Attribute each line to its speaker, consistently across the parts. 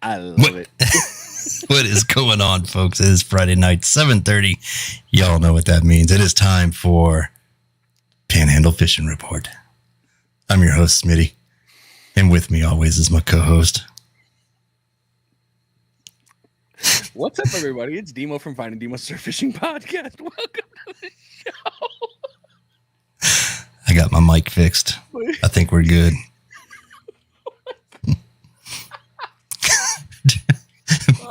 Speaker 1: I love it.
Speaker 2: What is going on, folks? It is Friday night, 7:30. Y'all know what that means. It is time for Panhandle Fishing Report. I'm your host, Smitty. And with me always is my co-host.
Speaker 1: What's up, everybody? It's Demo from Finding Demo's Surf Fishing Podcast. Welcome to the show.
Speaker 2: I got my mic fixed. I think we're good.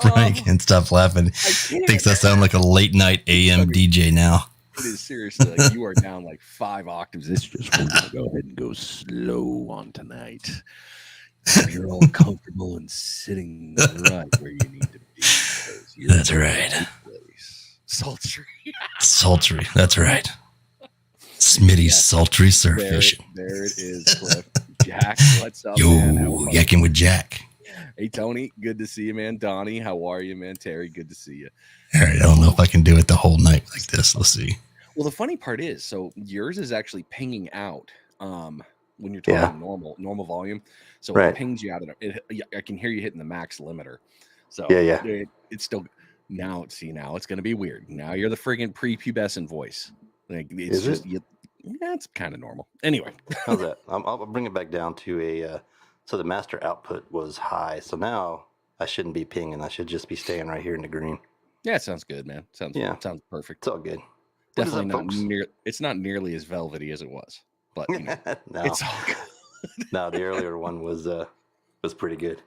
Speaker 2: Brian can't stop laughing. Thinks I sound like a late night AM DJ now.
Speaker 1: It is seriously like you are down like 5 octaves. It's just we're gonna go ahead and go slow on tonight. So you're all comfortable and sitting right where you need to be.
Speaker 2: That's right.
Speaker 1: Sultry.
Speaker 2: Sultry. That's right. Smitty's sultry surf fishing.
Speaker 1: There it is, Cliff. Jack, what's up?
Speaker 2: Yo,
Speaker 1: man?
Speaker 2: yakking with Jack.
Speaker 1: Hey, Tony, good to see you, man. Donnie, how are you, man? Terry, good to see you.
Speaker 2: All right, I don't know if I can do it the whole night like this. Let's see.
Speaker 1: Well, the funny part is, so yours is actually pinging out when you're talking normal volume. So it pings you out of it. I can hear you hitting the max limiter. So it's still now. See, now it's going to be weird. Now you're the friggin' prepubescent voice. Like it's
Speaker 3: is
Speaker 1: just
Speaker 3: it?
Speaker 1: it's kind of normal. Anyway,
Speaker 3: how's that? I'll bring it back down to a. So the master output was high. So now I shouldn't be pinging. I should just be staying right here in the green.
Speaker 1: Yeah, it sounds good, man. Sounds perfect.
Speaker 3: It's all good.
Speaker 1: Definitely not it's not nearly as velvety as it was, but you know,
Speaker 3: no.
Speaker 1: it's all good.
Speaker 3: No, the earlier one was pretty good.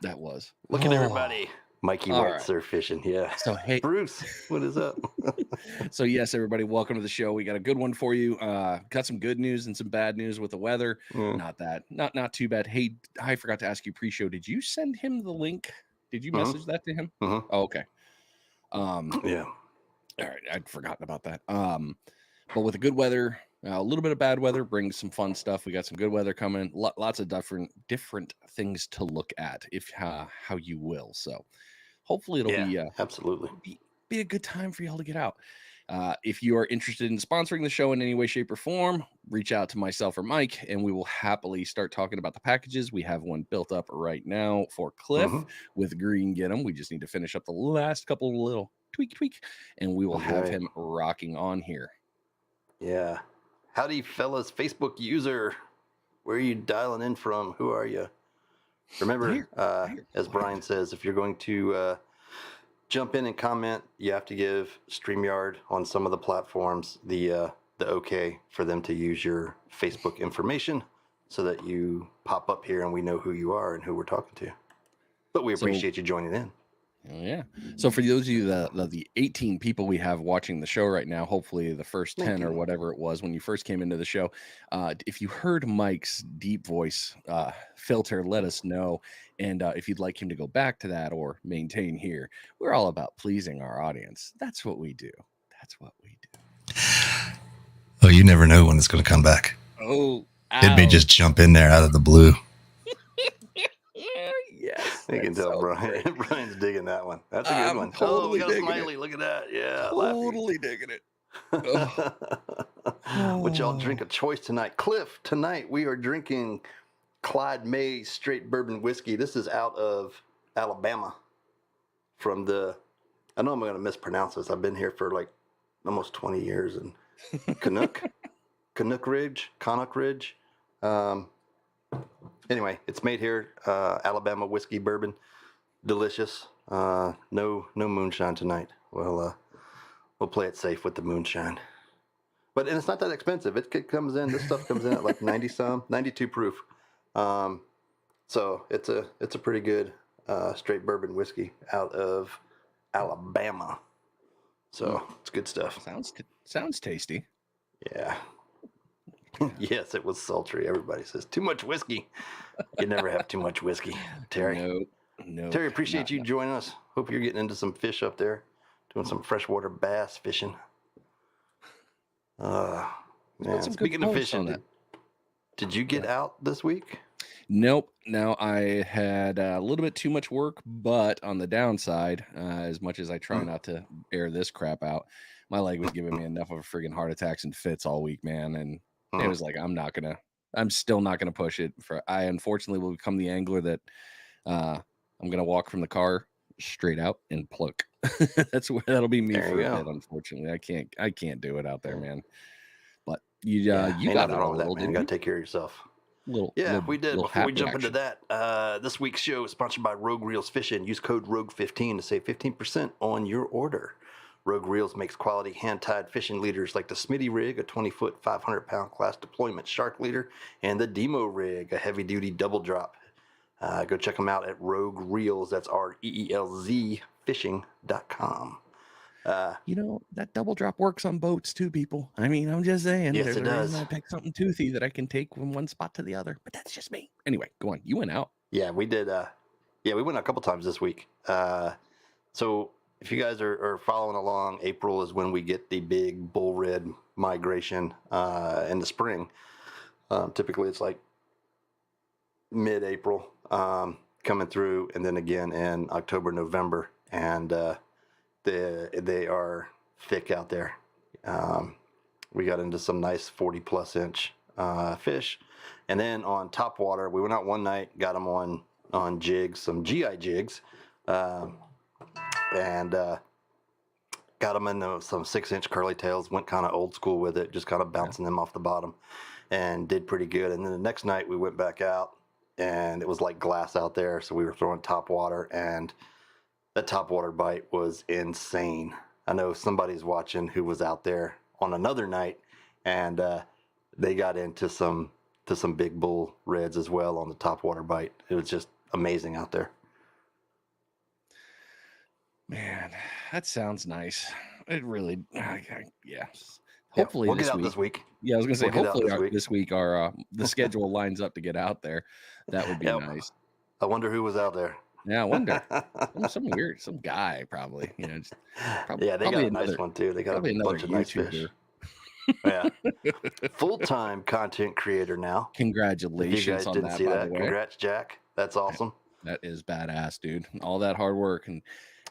Speaker 1: That was.
Speaker 3: Look at everybody. Mikey
Speaker 1: All
Speaker 3: White
Speaker 1: right.
Speaker 3: surf fishing. Yeah.
Speaker 1: So hey,
Speaker 3: Bruce, what is up?
Speaker 1: So yes, everybody, welcome to the show. We got a good one for you. Got some good news and some bad news with the weather. Not too bad. Hey, I forgot to ask you pre-show. Did you send him the link? Did you message that to him? Oh, okay.
Speaker 3: Yeah.
Speaker 1: All right, I'd forgotten about that. But with the good weather, a little bit of bad weather brings some fun stuff. We got some good weather coming. Lots of different things to look at, if how you will. So hopefully it'll be
Speaker 3: absolutely
Speaker 1: be a good time for y'all to get out. If you are interested in sponsoring the show in any way, shape, or form, reach out to myself or Mike, and we will happily start talking about the packages. We have one built up right now for Cliff with Green Get 'em. We just need to finish up the last couple of little tweak, and we will have him rocking on here.
Speaker 3: Yeah. Howdy, fellas, Facebook user. Where are you dialing in from? Who are you? Remember, as Brian says, if you're going to jump in and comment, you have to give StreamYard on some of the platforms the okay for them to use your Facebook information so that you pop up here and we know who you are and who we're talking to. But we appreciate you joining in.
Speaker 1: Yeah. So for those of you, the 18 people we have watching the show right now, hopefully the first 10 or whatever it was when you first came into the show, if you heard Mike's deep voice filter, let us know. And if you'd like him to go back to that or maintain here, we're all about pleasing our audience. That's what we do.
Speaker 2: Oh, you never know when it's going to come back.
Speaker 1: Oh,
Speaker 2: it may just jump in there out of the blue.
Speaker 1: Yes,
Speaker 3: you can tell so Brian's digging that one. That's a good one.
Speaker 1: Totally
Speaker 3: we got a smiley. Look at that. Yeah,
Speaker 1: totally digging it.
Speaker 3: What y'all drink of choice tonight? Cliff, tonight we are drinking Clyde May straight bourbon whiskey. This is out of Alabama from I know I'm going to mispronounce this. I've been here for like almost 20 years. And Canuck Ridge. Anyway, it's made here, Alabama whiskey bourbon, delicious. No moonshine tonight. Well, we'll play it safe with the moonshine. And it's not that expensive. It comes in. This stuff comes in at like 92 proof. So it's a pretty good straight bourbon whiskey out of Alabama. So it's good stuff.
Speaker 1: Sounds tasty.
Speaker 3: Yeah. Yes, it was sultry. Everybody says too much whiskey. You never have too much whiskey, Terry.
Speaker 1: No.
Speaker 3: Terry, appreciate you joining us. Hope you're getting into some fish up there, doing some freshwater bass fishing. Man, speaking of fishing, did you get out this week?
Speaker 1: Nope. Now I had a little bit too much work, but on the downside, as much as I try not to air this crap out, my leg was giving me enough of a friggin' heart attacks and fits all week, man. And it was like, I'm still not gonna push it. I unfortunately will become the angler that I'm gonna walk from the car straight out and pluck. That'll be me
Speaker 3: There
Speaker 1: for
Speaker 3: you
Speaker 1: a
Speaker 3: go.
Speaker 1: bit. Unfortunately, I can't do it out there, man. But you
Speaker 3: Yeah,
Speaker 1: you
Speaker 3: ain't
Speaker 1: got
Speaker 3: nothing
Speaker 1: out a
Speaker 3: wrong with that,
Speaker 1: little,
Speaker 3: man. You
Speaker 1: didn't
Speaker 3: got
Speaker 1: you?
Speaker 3: to take care of yourself.
Speaker 1: Little
Speaker 3: Yeah,
Speaker 1: little
Speaker 3: we did.
Speaker 1: little
Speaker 3: Before we
Speaker 1: happy
Speaker 3: jump into
Speaker 1: action.
Speaker 3: that, this week's show is sponsored by Rogue Reels Fishing. Use code ROGUE15 to save 15% on your order. Rogue Reels makes quality hand-tied fishing leaders like the Smitty rig, a 20-foot, 500-pound class deployment shark leader, and the Demo rig, a heavy-duty double drop. Go check them out at Rogue Reels. That's REELZ fishing.com.
Speaker 1: That double drop works on boats too, people. I mean, I'm just saying,
Speaker 3: Yes,
Speaker 1: there's
Speaker 3: it
Speaker 1: a reason
Speaker 3: does.
Speaker 1: I picked something toothy that I can take from one spot to the other, but that's just me. Anyway, go on. You went out.
Speaker 3: Yeah, we did. We went a couple times this week. So if you guys are following along, April is when we get the big bull red migration in the spring. Typically, it's like mid-April coming through, and then again in October, November, and they are thick out there. We got into some nice 40+ inch fish, and then on top water, we went out one night, got them on jigs, some GI jigs, and got them in some 6-inch curly tails. Went kind of old school with it, just kind of bouncing them off the bottom, and did pretty good. And then the next night we went back out, and it was like glass out there, so we were throwing top water, and that top water bite was insane. I know somebody's watching who was out there on another night, and they got into some big bull reds as well on the top water bite. It was just amazing out there.
Speaker 1: Man, that sounds nice. It really, yeah.
Speaker 3: Yeah,
Speaker 1: Hopefully
Speaker 3: we'll
Speaker 1: this
Speaker 3: get out
Speaker 1: week.
Speaker 3: this week.
Speaker 1: Yeah, I was gonna say
Speaker 3: We'll get out
Speaker 1: hopefully
Speaker 3: this week.
Speaker 1: our the schedule lines up to get out there. That would be
Speaker 3: Yep.
Speaker 1: nice.
Speaker 3: I wonder who was out there.
Speaker 1: Yeah, I wonder. Some guy probably. Probably,
Speaker 3: Yeah, they got a nice one too. They got a bunch of nice fish. Yeah, full-time content creator now.
Speaker 1: Congratulations
Speaker 3: if you guys
Speaker 1: on
Speaker 3: didn't
Speaker 1: that,
Speaker 3: see
Speaker 1: by
Speaker 3: that,
Speaker 1: the way.
Speaker 3: congrats, Jack. That's awesome.
Speaker 1: That is badass, dude. All that hard work, and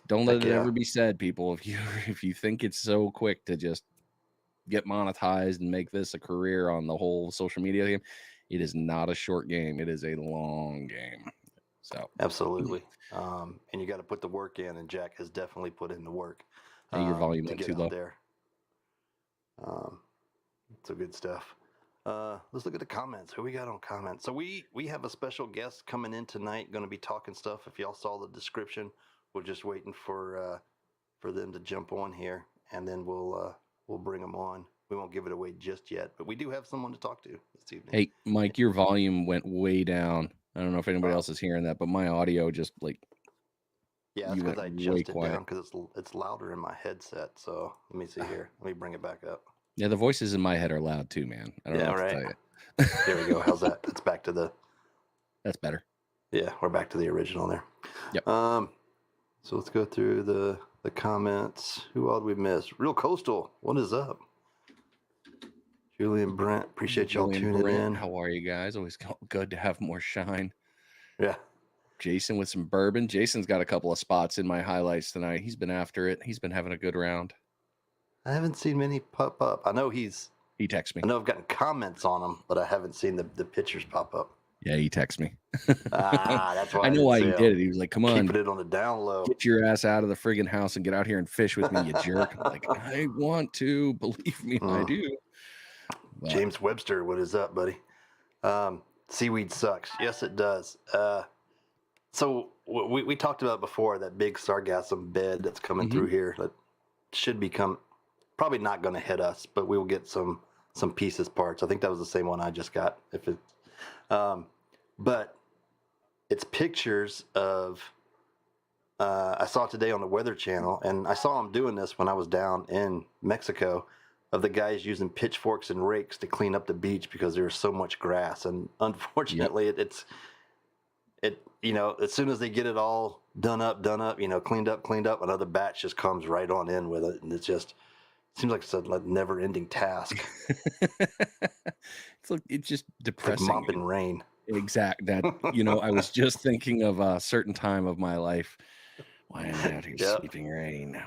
Speaker 1: don't let it ever be said, people. If you think it's so quick to just get monetized and make this a career on the whole social media game, it is not a short game. It is a long game. So
Speaker 3: absolutely, and you got to put the work in, and Jack has definitely put in the work.
Speaker 1: Hey, your volume
Speaker 3: to
Speaker 1: went
Speaker 3: get
Speaker 1: too
Speaker 3: out
Speaker 1: low.
Speaker 3: there. So good stuff. Let's look at the comments. Who we got on comments? So we have a special guest coming in tonight. Going to be talking stuff. If y'all saw the description, we're just waiting for them to jump on here, and then we'll bring them on. We won't give it away just yet, but we do have someone to talk to this evening.
Speaker 1: Hey, Mike, your volume went way down. I don't know if anybody else is hearing that, but my audio just
Speaker 3: yeah, that's because I adjusted it down because it's louder in my headset. So let me see here. Let me bring it back up.
Speaker 1: Yeah, the voices in my head are loud too, man. I don't know what to tell you.
Speaker 3: There we go. How's that? That's back to the.
Speaker 1: That's better.
Speaker 3: Yeah, we're back to the original there.
Speaker 1: Yep.
Speaker 3: So let's go through the comments. Who all did we miss? Real Coastal. What is up? Julian Brent. Appreciate y'all tuning in.
Speaker 1: How are you guys? Always good to have more shine.
Speaker 3: Yeah.
Speaker 1: Jason with some bourbon. Jason's got a couple of spots in my highlights tonight. He's been after it. He's been having a good round.
Speaker 3: I haven't seen many pop up. I know he
Speaker 1: texts me.
Speaker 3: I know I've gotten comments on him, but I haven't seen the pictures pop up.
Speaker 1: Yeah, he texts me.
Speaker 3: That's why
Speaker 1: I know why he did it. He was like, "Come on,
Speaker 3: keep it on the down low.
Speaker 1: Get your ass out of the friggin' house and get out here and fish with me, you jerk." I'm like, I want to. Believe me, I do. But
Speaker 3: James Webster, what is up, buddy? Seaweed sucks. Yes, it does. So we talked about before that big sargassum bed that's coming through here that should become probably not going to hit us, but we will get some pieces parts. I think that was the same one I just got. But it's pictures of. I saw it today on the Weather Channel, and I saw them doing this when I was down in Mexico. Of the guys using pitchforks and rakes to clean up the beach because there's so much grass, and unfortunately, it's as soon as they get it all done up, cleaned up, another batch just comes right on in with it, and it seems like it's a never-ending task.
Speaker 1: It's just depressing.
Speaker 3: Like mopping rain.
Speaker 1: Exact. That I was just thinking of a certain time of my life. Why am I out here sleeping rain?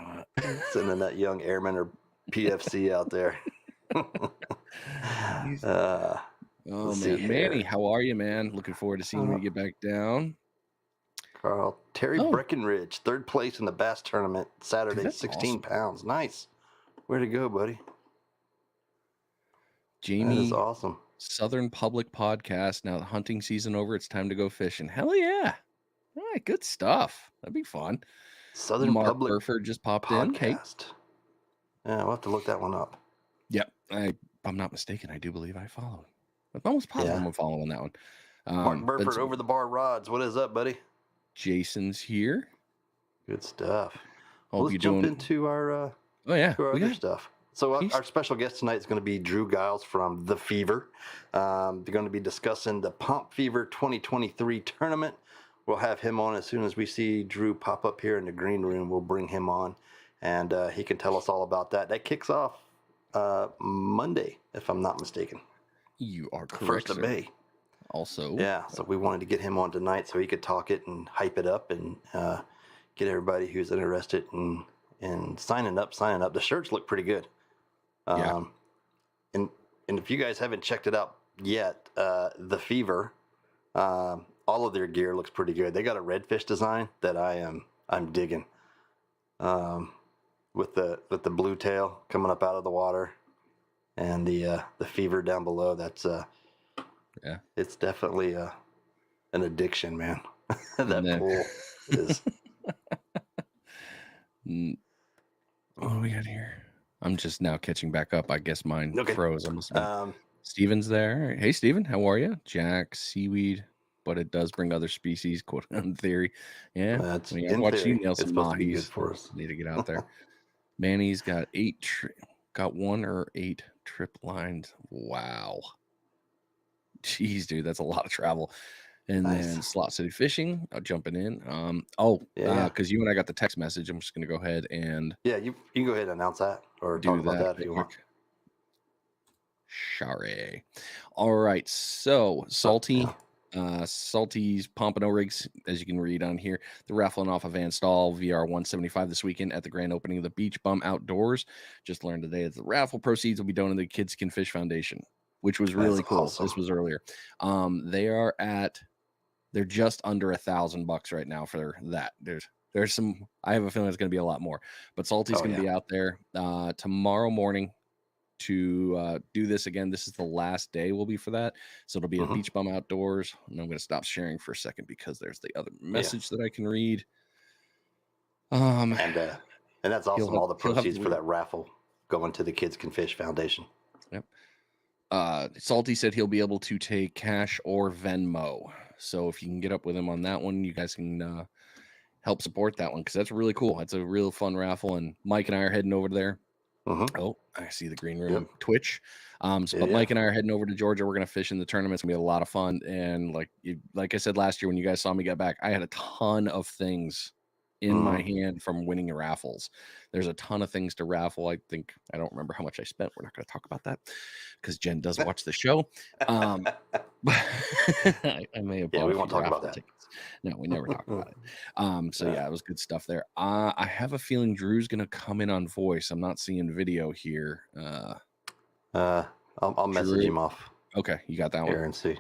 Speaker 3: Sending that young airman or PFC out there.
Speaker 1: Oh man, Manny, how are you, man? Looking forward to seeing you get back down.
Speaker 3: Carl. Terry
Speaker 1: Oh.
Speaker 3: Breckenridge, 3rd place in the bass tournament Saturday,
Speaker 1: Dude, that's
Speaker 3: 16
Speaker 1: awesome.
Speaker 3: pounds. Nice. Way to go, buddy.
Speaker 1: Jamie,
Speaker 3: that is awesome.
Speaker 1: Southern Public Podcast. Now the hunting season over, it's time to go fishing. Hell yeah. All right, good stuff. That'd be fun.
Speaker 3: Southern
Speaker 1: Mark
Speaker 3: Public
Speaker 1: Burford just popped in. Hey.
Speaker 3: Podcast. Yeah, we'll have to look that one up.
Speaker 1: Yep. I'm not mistaken. I do believe I follow him. I'm almost positive I'm following that one.
Speaker 3: Mark Burford, Over the Bar Rods. What is up, buddy?
Speaker 1: Jason's here.
Speaker 3: Good stuff.
Speaker 1: Hope
Speaker 3: Let's jump into our other stuff. So our special guest tonight is going to be Drew Giles from The Fever. They're going to be discussing the POMP FEVER 2023 tournament. We'll have him on as soon as we see Drew pop up here in the green room. We'll bring him on, and he can tell us all about that. That kicks off Monday, if I'm not mistaken.
Speaker 1: You are correct.
Speaker 3: 1st of May.
Speaker 1: Also.
Speaker 3: Yeah, so we wanted to get him on tonight so he could talk it and hype it up and get everybody who's interested in signing up. The shirts look pretty good. And if you guys haven't checked it out yet, The Fever, all of their gear looks pretty good. They got a redfish design that I'm digging. With the blue tail coming up out of the water and the fever down below. That's it's definitely an addiction, man. That pool is.
Speaker 1: What do we got here? I'm just now catching back up. I guess mine froze. Steven's there. Hey, Steven, how are you? Jack, seaweed, but it does bring other species, quote in theory. Yeah,
Speaker 3: that's
Speaker 1: I watched you nail some
Speaker 3: mahis
Speaker 1: for us. Need to get out there. Manny's got 1 or 8 trip lines. Wow. Jeez, dude, that's a lot of travel. And then Slot City Fishing, jumping in. Because you and I got the text message. I'm just going to go ahead and
Speaker 3: you can go ahead and announce that or talk about that if you want.
Speaker 1: Share. All right, so Salty. Salty's Pompano Rigs, as you can read on here, they're raffling off a Van Staal VR 175 this weekend at the grand opening of the Beach Bum Outdoors. Just learned today that the raffle proceeds will be donated to the Kids Can Fish Foundation, which was really cool. Awesome. This was earlier. They're just under $1,000 right now for that. There's some. I have a feeling it's going to be a lot more, but Salty's going to be out there tomorrow morning to do this again. This is the last day will be for that, so it'll be a Beach Bum Outdoors. And I'm going to stop sharing for a second because there's the other message that I can read.
Speaker 3: And that's awesome. All the proceeds for that raffle going to the Kids Can Fish Foundation.
Speaker 1: Yep. Salty said he'll be able to take cash or Venmo. So if you can get up with him on that one, you guys can help support that one because that's really cool. It's a real fun raffle, and Mike and I are heading over there. Oh, I see the green room Twitch. But Mike and I are heading over to Georgia. We're gonna fish in the tournament. It's gonna be a lot of fun. And like I said last year when you guys saw me get back, I had a ton of things in my hand from winning raffles. There's a ton of things to raffle. I don't remember how much I spent. We're not going to talk about that because Jen does watch the show. I may have.
Speaker 3: Yeah, we won't talk about that.
Speaker 1: Tickets. No, we never talk about it. It was good stuff there. I have a feeling Drew's going to come in on voice. I'm not seeing video here.
Speaker 3: I'll message him off.
Speaker 1: Okay, you got that one.
Speaker 3: Here and see.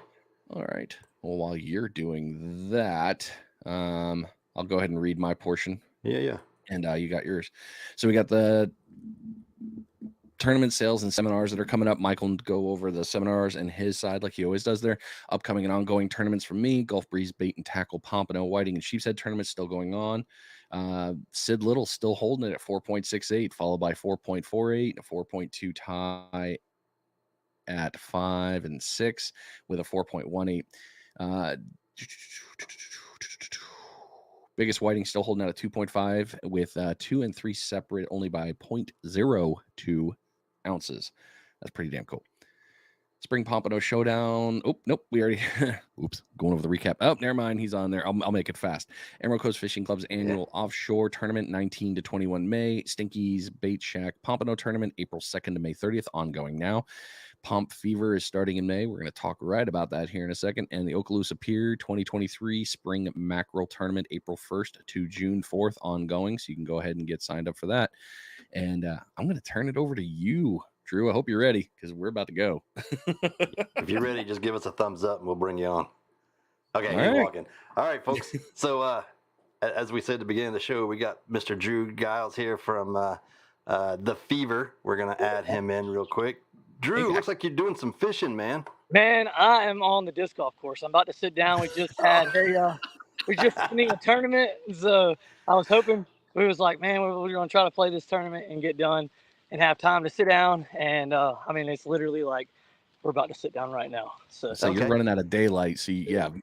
Speaker 1: All right. Well, while you're doing that, I'll go ahead and read my portion.
Speaker 3: Yeah.
Speaker 1: And you got yours. So we got the tournament sales and seminars that are coming up. Michael will go over the seminars and his side like he always does there. Upcoming and ongoing tournaments from me. Gulf Breeze Bait and Tackle, Pompano, Whiting, and Sheepshead tournaments still going on. Sid Little still holding it at 4.68, followed by 4.48, a 4.2 tie at 5 and 6 with a 4.18. Biggest whiting still holding out at 2.5 with 2 and 3 separate only by 0.02 ounces. That's pretty damn cool. Spring Pompano Showdown. Oh, nope. We already, going over the recap. Oh, never mind. He's on there. I'll make it fast. Emerald Coast Fishing Club's annual offshore tournament, 19 to 21 May. Stinky's Bait Shack Pompano tournament, April 2nd to May 30th, ongoing now. POMP FEVER is starting in May. We're going to talk right about that here in a second. And the Okaloosa Pier 2023 Spring Mackerel Tournament, April 1st to June 4th, ongoing. So you can go ahead and get signed up for that. And I'm going to turn it over to you, Drew. I hope you're ready because we're about to go.
Speaker 3: If you're ready, just give us a thumbs up and we'll bring you on. Okay,
Speaker 1: All
Speaker 3: he's
Speaker 1: right.
Speaker 3: walking. All right, folks. So, as we said at the beginning of the show, we got Mr. Drew Giles here from the Fever. We're gonna add him in real quick. Drew, looks like you're doing some fishing, man.
Speaker 4: Man, I am on the disc golf course. I'm about to sit down. We just had we're just winning a tournament. So I was hoping we was like, man, we're gonna try to play this tournament and get done and have time to sit down. And I mean, it's literally like we're about to sit down right now. So
Speaker 1: You're running out of daylight. So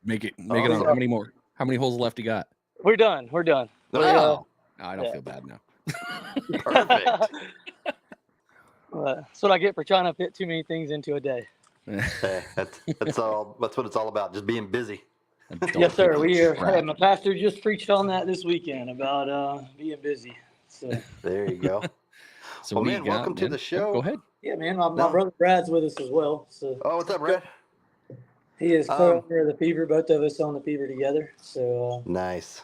Speaker 1: make it on.
Speaker 4: yeah.
Speaker 1: How many holes left you got?
Speaker 4: We're done. We're done.
Speaker 1: Oh, I don't feel bad now.
Speaker 3: Perfect.
Speaker 4: That's what I get for trying to fit too many things into a day.
Speaker 3: Hey, that's all. That's what it's all about. Just being busy.
Speaker 4: Yes, sir. We are. Hey, my pastor just preached on that this weekend about being busy. So
Speaker 3: there you go.
Speaker 1: So
Speaker 3: well, man, welcome to the show.
Speaker 1: Go ahead.
Speaker 4: Yeah, man. My brother Brad's with us as well. So.
Speaker 3: Oh, what's up, Brad?
Speaker 4: He is co-owner of the Fever. Both of us own the Fever together. So
Speaker 3: nice.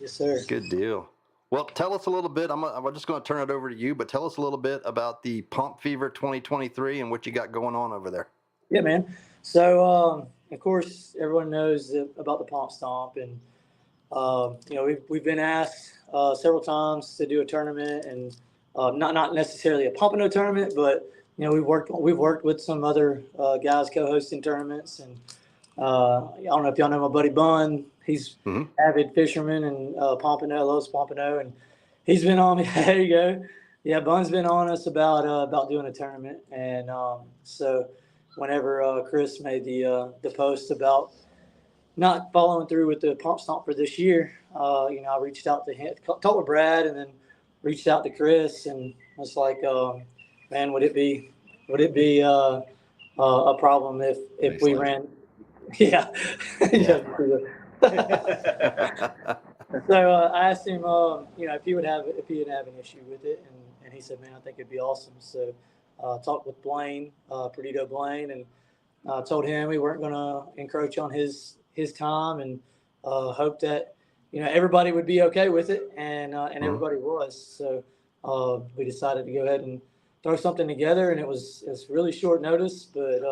Speaker 4: Yes, sir.
Speaker 3: Good deal. Well, tell us a little bit. I'm just going to turn it over to you, but tell us a little bit about the POMP FEVER 2023 and what you got going on over there.
Speaker 4: Yeah, man. So, of course, everyone knows about the Pomp Stomp, and you know, we've been asked several times to do a tournament, and not necessarily a Pompano tournament, but you know, we've worked with some other guys co-hosting tournaments, and I don't know if y'all know my buddy Bun. He's avid fisherman and Pompano, loves Pompano, and he's been on me. There you go. Yeah, Bun's been on us about doing a tournament, and so whenever Chris made the post about not following through with the Pomp Stomp for this year, you know, I reached out to him, talked with Brad, and then reached out to Chris, and was like, man, would it be a problem if we ran? Yeah. So I asked him, you know, if he'd have an issue with it, and he said, man, I think it'd be awesome. So talked with Blaine, Perdido Blaine, and told him we weren't going to encroach on his time, and hoped that, you know, everybody would be okay with it, and everybody was. So we decided to go ahead and throw something together, and it's really short notice, but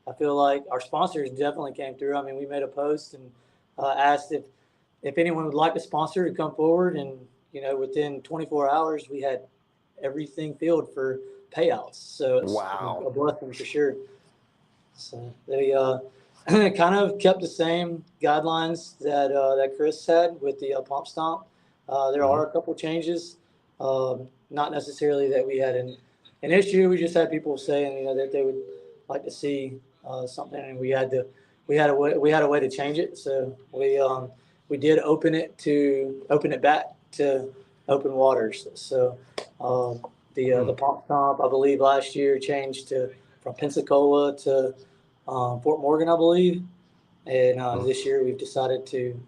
Speaker 4: I feel like our sponsors definitely came through. I mean, we made a post and asked if anyone would like a sponsor to come forward, and you know, within 24 hours we had everything filled for payouts. So it's a blessing for sure. So they kind of kept the same guidelines that Chris had with the Pomp Stomp. There are a couple changes, not necessarily that we had an issue. We just had people saying, you know, that they would like to see something, and we had a way to change it. So we did open it back to open waters. So the Pomp Stomp, I believe last year changed from Pensacola to Fort Morgan, I believe, and this year we've decided to,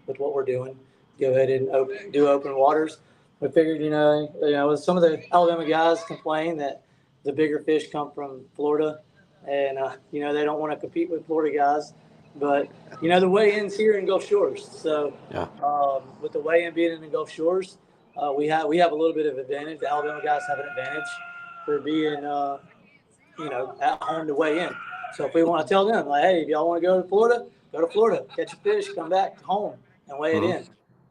Speaker 4: with what we're doing, go ahead and do open waters. We figured, you know, some of the Alabama guys complain that the bigger fish come from Florida, and you know, they don't want to compete with Florida guys. But you know, the weigh-in's here in Gulf Shores, so with the weigh-in being in the Gulf Shores, we have a little bit of advantage. The Alabama guys have an advantage for being, you know, at home to weigh in. So if we want to tell them, like, hey, if y'all want to go to Florida, catch a fish, come back home and weigh it in.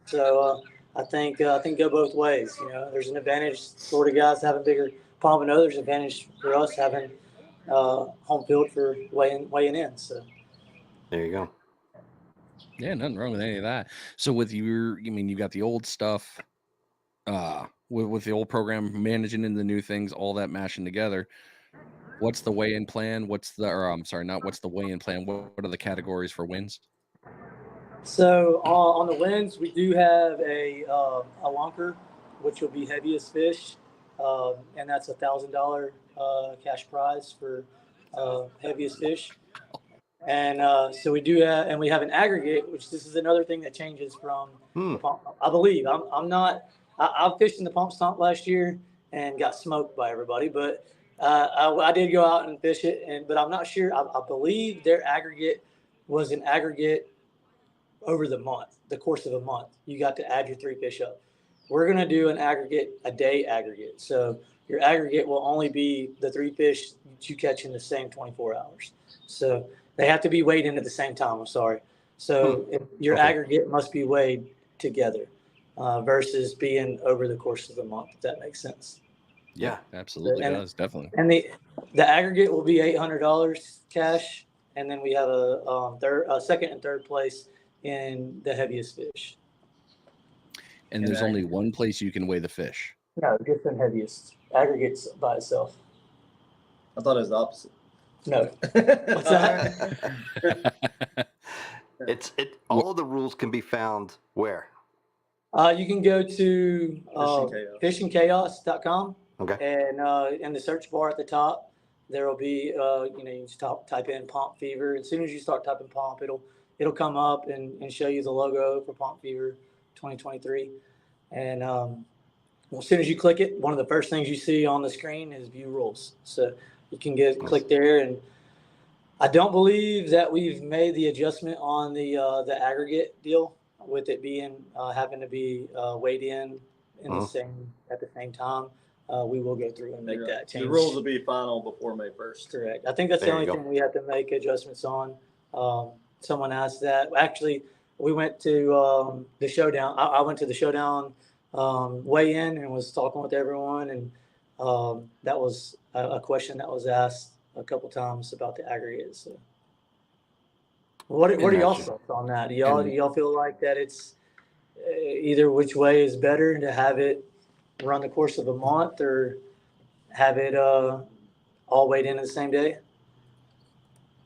Speaker 4: So I think go both ways. You know, there's an advantage Florida guys having bigger pompano. There's an advantage for us having home field for weighing in. So
Speaker 3: there you go.
Speaker 1: Yeah, nothing wrong with any of that. So with you got the old stuff, with the old program managing in the new things, all that mashing together. What's the weigh-in plan? What's the weigh-in plan? What are the categories for wins?
Speaker 4: So on the wins, we do have a lunker, which will be heaviest fish, and that's $1,000 cash prize for heaviest fish. And so we do have, and we have an aggregate, which this is another thing that changes from the pump. I believe I've fished in the Pomp Stomp last year and got smoked by everybody, but I did go out and fish it, but I'm not sure. I believe their aggregate was an aggregate over the course of a month. You got to add your 3 fish up. We're going to do a day aggregate. So your aggregate will only be the 3 fish that you catch in the same 24 hours. So they have to be weighed in at the same time. I'm sorry. So if your
Speaker 3: Okay.
Speaker 4: aggregate must be weighed together versus being over the course of the month, if that makes sense.
Speaker 3: Yeah.
Speaker 1: Absolutely
Speaker 4: And-
Speaker 1: does. Definitely.
Speaker 4: And the aggregate will be $800 cash, and then we have a second and third place in the heaviest fish.
Speaker 1: And there's only one place you can weigh the fish.
Speaker 4: No, just in heaviest. Aggregates by itself.
Speaker 5: I thought it was the opposite.
Speaker 4: No. What's that?
Speaker 3: All of the rules can be found where?
Speaker 4: You can go to fishingchaos.com,
Speaker 3: Okay.
Speaker 4: and in the search bar at the top, there will be you just type in POMP FEVER. As soon as you start typing POMP, it'll come up and show you the logo for POMP FEVER 2023. And as soon as you click it, one of the first things you see on the screen is view rules. So you can click there, and I don't believe that we've made the adjustment on the aggregate deal with it being having to be weighed in the same time. We will go through and make that change.
Speaker 5: The rules will be final before May 1st.
Speaker 4: Correct. I think that's the only thing we have to make adjustments on. Someone asked that. Actually, we went to the showdown. I went to the showdown weigh-in and was talking with everyone, and that was a question that was asked a couple times about the aggregate. So, what are y'all's thoughts on that? Do y'all feel like that it's either which way is better, to have it run the course of a month or have it all weighed in the same day?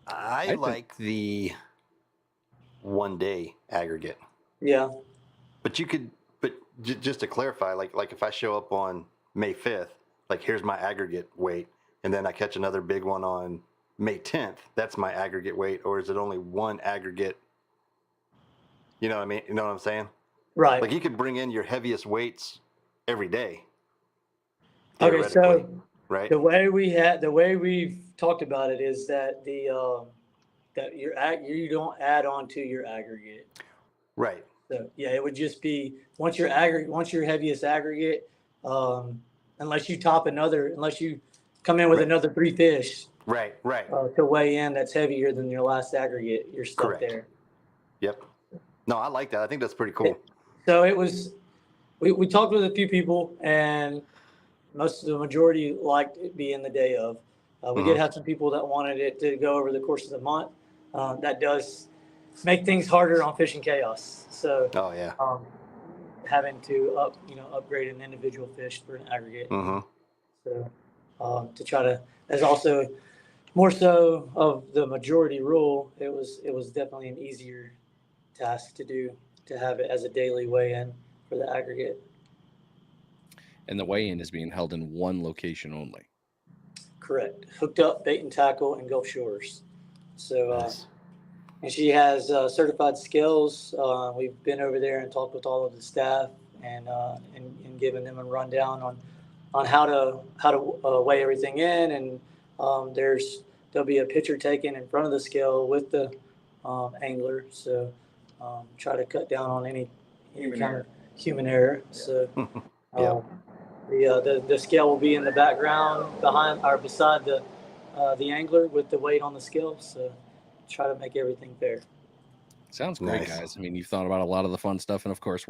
Speaker 3: I like the 1 day aggregate.
Speaker 4: Yeah.
Speaker 3: But just to clarify, like if I show up on May 5th, like here's my aggregate weight, and then I catch another big one on May 10th, that's my aggregate weight, or is it only one aggregate? You know what I mean? You know what I'm saying?
Speaker 4: Right.
Speaker 3: Like you could bring in your heaviest weights every day.
Speaker 4: Okay, so
Speaker 3: right.
Speaker 4: The way we've talked about it is that you don't add on to your aggregate.
Speaker 3: Right.
Speaker 4: So yeah, it would just be once your heaviest aggregate, unless you come in with another 3 fish.
Speaker 3: Right.
Speaker 4: To weigh in that's heavier than your last aggregate, you're stuck
Speaker 3: Correct.
Speaker 4: there.
Speaker 3: Yep. No, I like that. I think that's pretty cool.
Speaker 4: So it was, we talked with a few people, and the majority liked it being the day of. We did have some people that wanted it to go over the course of the month. That does make things harder on Fishing Chaos. So having to upgrade an individual fish for an aggregate. So to try to, as also more so of the majority rule, it was definitely an easier task to do, to have it as a daily weigh-in for the aggregate.
Speaker 1: And the weigh-in is being held in one location only.
Speaker 4: Correct. Hooked Up Bait and Tackle in Gulf Shores. So,
Speaker 3: Nice.
Speaker 4: And she has certified scales. We've been over there and talked with all of the staff and given them a rundown on how to weigh everything in. And there'll be a picture taken in front of the scale with the angler. So try to cut down on any kind of human error. So the scale will be in the background beside the angler with the weight on the scale. So try to make everything fair.
Speaker 1: Sounds great, guys. I mean, you've thought about a lot of the fun stuff, and of course,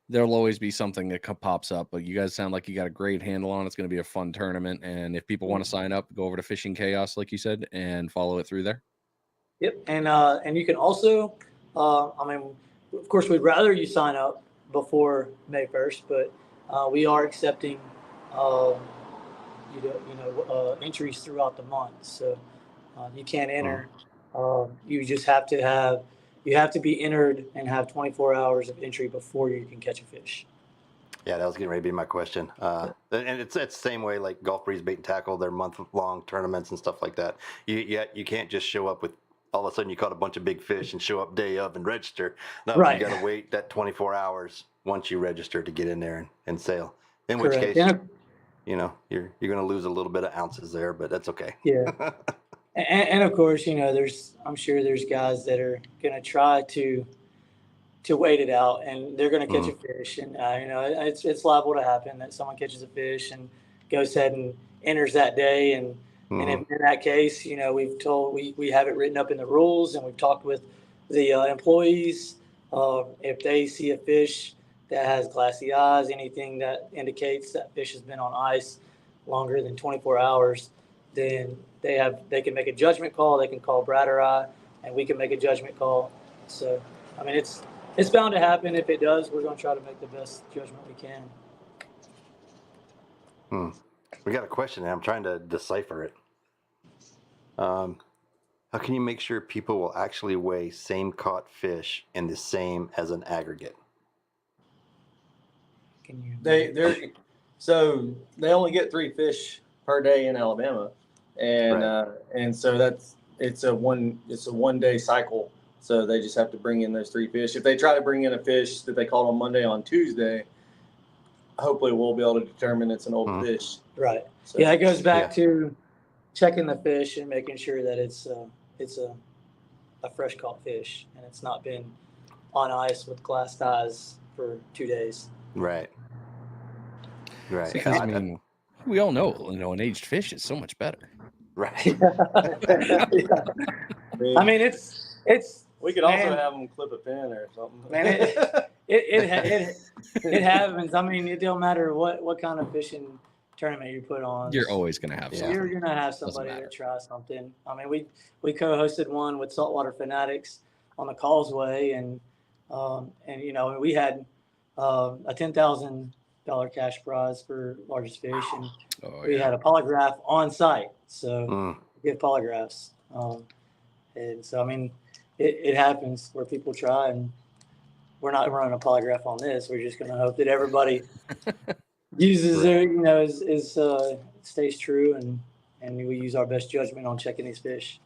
Speaker 1: there'll always be something that pops up, but you guys sound like you got a great handle on it. It's going to be a fun tournament, and if people want to sign up, go over to Fishing Chaos, like you said, and follow it through there.
Speaker 4: Yep, and you can also, of course, we'd rather you sign up before May 1st, but we are accepting, entries throughout the month. So you can't enter. You just have to be entered and have 24 hours of entry before you can catch a fish.
Speaker 3: Yeah, that was getting ready to be my question. And it's the same way like Gulf Breeze Bait and Tackle, their month-long tournaments and stuff like that. You can't just show up with, all of a sudden you caught a bunch of big fish and show up day of and register. No,
Speaker 4: right.
Speaker 3: You got to wait that 24 hours once you register to get in there and sail. In
Speaker 4: Correct.
Speaker 3: which case, you're going to lose a little bit of ounces there, but that's okay.
Speaker 4: Yeah. And of course, I'm sure there's guys that are going to try to wait it out, and they're going to catch a fish. And, it's liable to happen that someone catches a fish and goes ahead and enters that day. And in that case, we have it written up in the rules, and we've talked with the employees, if they see a fish that has glassy eyes, anything that indicates that fish has been on ice longer than 24 hours, then they can make a judgment call. They can call Brad or I, and we can make a judgment call. So, I mean, it's bound to happen. If it does, we're going to try to make the best judgment we can.
Speaker 3: We got a question, and I'm trying to decipher it. How can you make sure people will actually weigh same caught fish in the same as an aggregate?
Speaker 4: Can you?
Speaker 5: So they only get 3 fish per day in Alabama, and
Speaker 3: Right.
Speaker 5: And so it's a 1 day cycle. So they just have to bring in those 3 fish. If they try to bring in a fish that they caught on Monday on Tuesday, hopefully we'll be able to determine it's an old fish.
Speaker 4: Right.
Speaker 5: So,
Speaker 4: Yeah, it goes back to checking the fish and making sure that it's a fresh caught fish and it's not been on ice with glassed eyes for 2 days.
Speaker 3: Right. Right.
Speaker 1: Because I mean, we all know, an aged fish is so much better.
Speaker 3: Right.
Speaker 4: I mean, it's.
Speaker 5: We could also
Speaker 4: man,
Speaker 5: have them clip a pin or something.
Speaker 4: Man, it happens. I mean, it don't matter what kind of fishing tournament you put on.
Speaker 1: You're always going to have something.
Speaker 4: You're gonna have somebody that try something. I mean, we co-hosted one with Saltwater Fanatics on the Causeway, and we had a $10,000 cash prize for largest fish, and we had a polygraph on site, so we get polygraphs. And so, I mean, it happens where people try, and we're not running a polygraph on this. We're just going to hope that everybody uses their, stays true, and we use our best judgment on checking these fish.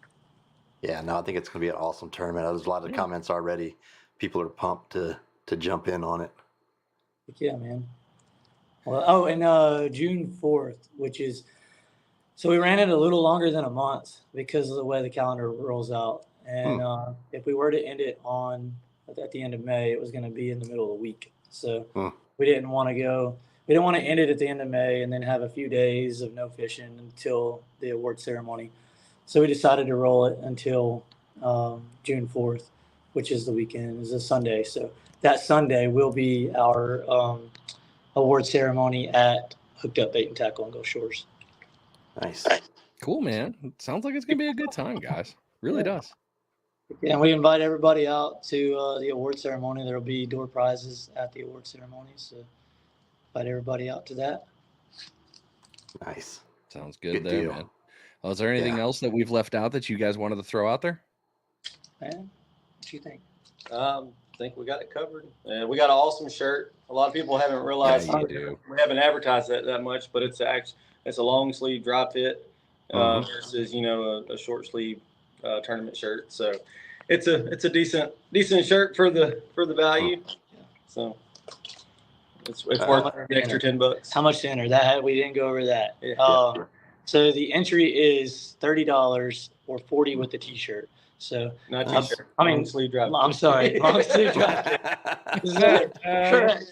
Speaker 3: Yeah, no, I think it's going to be an awesome tournament. There's a lot of comments already. People are pumped to jump in on it.
Speaker 4: Yeah, man. Well, and June 4th, so we ran it a little longer than a month because of the way the calendar rolls out. And if we were to end it at the end of May, it was going to be in the middle of the week. So we didn't want to end it at the end of May and then have a few days of no fishing until the award ceremony. So we decided to roll it until June 4th, which is the weekend, is a Sunday. So that Sunday will be our award ceremony at Hooked Up Bait and Tackle on Gulf Shores.
Speaker 3: Nice.
Speaker 1: Cool, man. Sounds like it's going to be a good time, guys. Really does.
Speaker 4: Yeah, and we invite everybody out to the award ceremony. There will be door prizes at the award ceremony. So invite everybody out to that.
Speaker 3: Nice.
Speaker 1: Sounds good there, deal. Man. Well, is there anything else that we've left out that you guys wanted to throw out there?
Speaker 4: Man, what do you think?
Speaker 5: I think we got it covered. We got an awesome shirt. A lot of people haven't realized we haven't advertised that much, but it's a long sleeve dry fit versus a short sleeve tournament shirt. So it's a decent shirt for the value. So it's worth the extra $10.
Speaker 4: How much to enter? That we didn't go over that. So the entry is $30 or $40 with the T-shirt. So
Speaker 5: not T-shirt.
Speaker 4: Long sleeve dry. I'm sorry, long sleeve dry. Correct.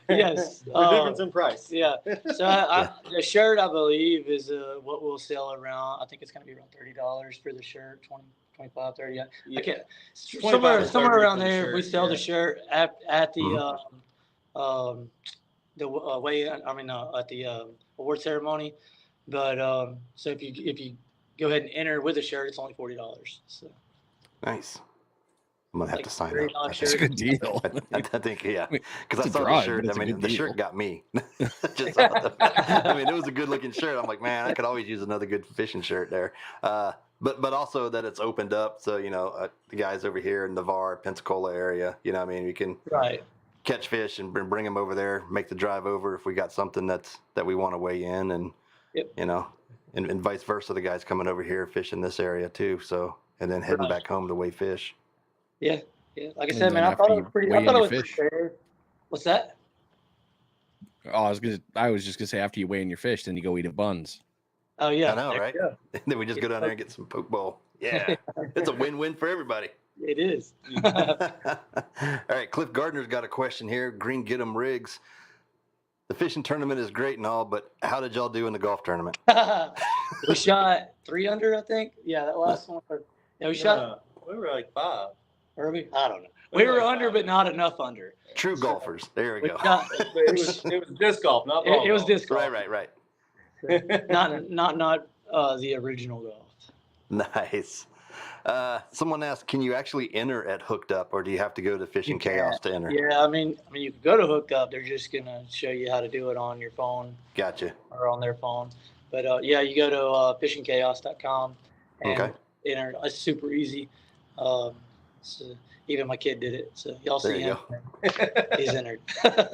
Speaker 4: Yes.
Speaker 5: The difference in price.
Speaker 4: Yeah. So the shirt, I believe, is what we'll sell around. I think it's going to be around $30 for the shirt. 20, 25, 30. Yeah. I can't. Somewhere around there. We sell the shirt at the at the award ceremony. But so if you go ahead and enter with a shirt, it's only $40. So
Speaker 3: nice. I'm gonna have to sign up.
Speaker 1: That's a good deal.
Speaker 3: I think because I saw the shirt. I mean, the shirt got me. I mean, it was a good looking shirt. I'm like, man, I could always use another good fishing shirt there. But also that it's opened up, so the guys over here in the Navarre, Pensacola area, I mean, we can catch fish and bring them over there, make the drive over if we got something that we want to weigh in, and and vice versa. The guys coming over here fishing this area too, so and then heading back home to weigh fish.
Speaker 4: Yeah. Like I said, man, I thought it was pretty. I thought it was prepared. What's that?
Speaker 3: Oh,
Speaker 1: I was just gonna say after you weigh in your fish, then you go eat at Buns.
Speaker 4: Oh yeah,
Speaker 3: I know, right? And then we just go down there and get some poke bowl. Yeah, it's a win-win for everybody.
Speaker 4: It is.
Speaker 3: All right, Cliff Gardner's got a question here. Green Get 'em Rigs. The fishing tournament is great and all, but how did y'all do in the golf tournament?
Speaker 4: We shot 3 under, I think. Yeah, that last one. Yeah, we shot.
Speaker 5: We were like 5.
Speaker 4: Were we? I don't know. We were under, but not enough under.
Speaker 3: True golfers. There we go.
Speaker 5: It was disc golf, not ball
Speaker 4: It was
Speaker 5: golf.
Speaker 4: disc golf.
Speaker 3: Right.
Speaker 4: Not the original golf.
Speaker 3: Nice. Someone asked, can you actually enter at Hooked Up, or do you have to go to Fishing Chaos to enter?
Speaker 4: Yeah, I mean, you can go to Hooked Up. They're just gonna show you how to do it on your phone.
Speaker 3: Gotcha.
Speaker 4: Or on their phone. But yeah, you go to fishingchaos.com and enter. It's super easy. So even my kid did it. So y'all see him. He's entered.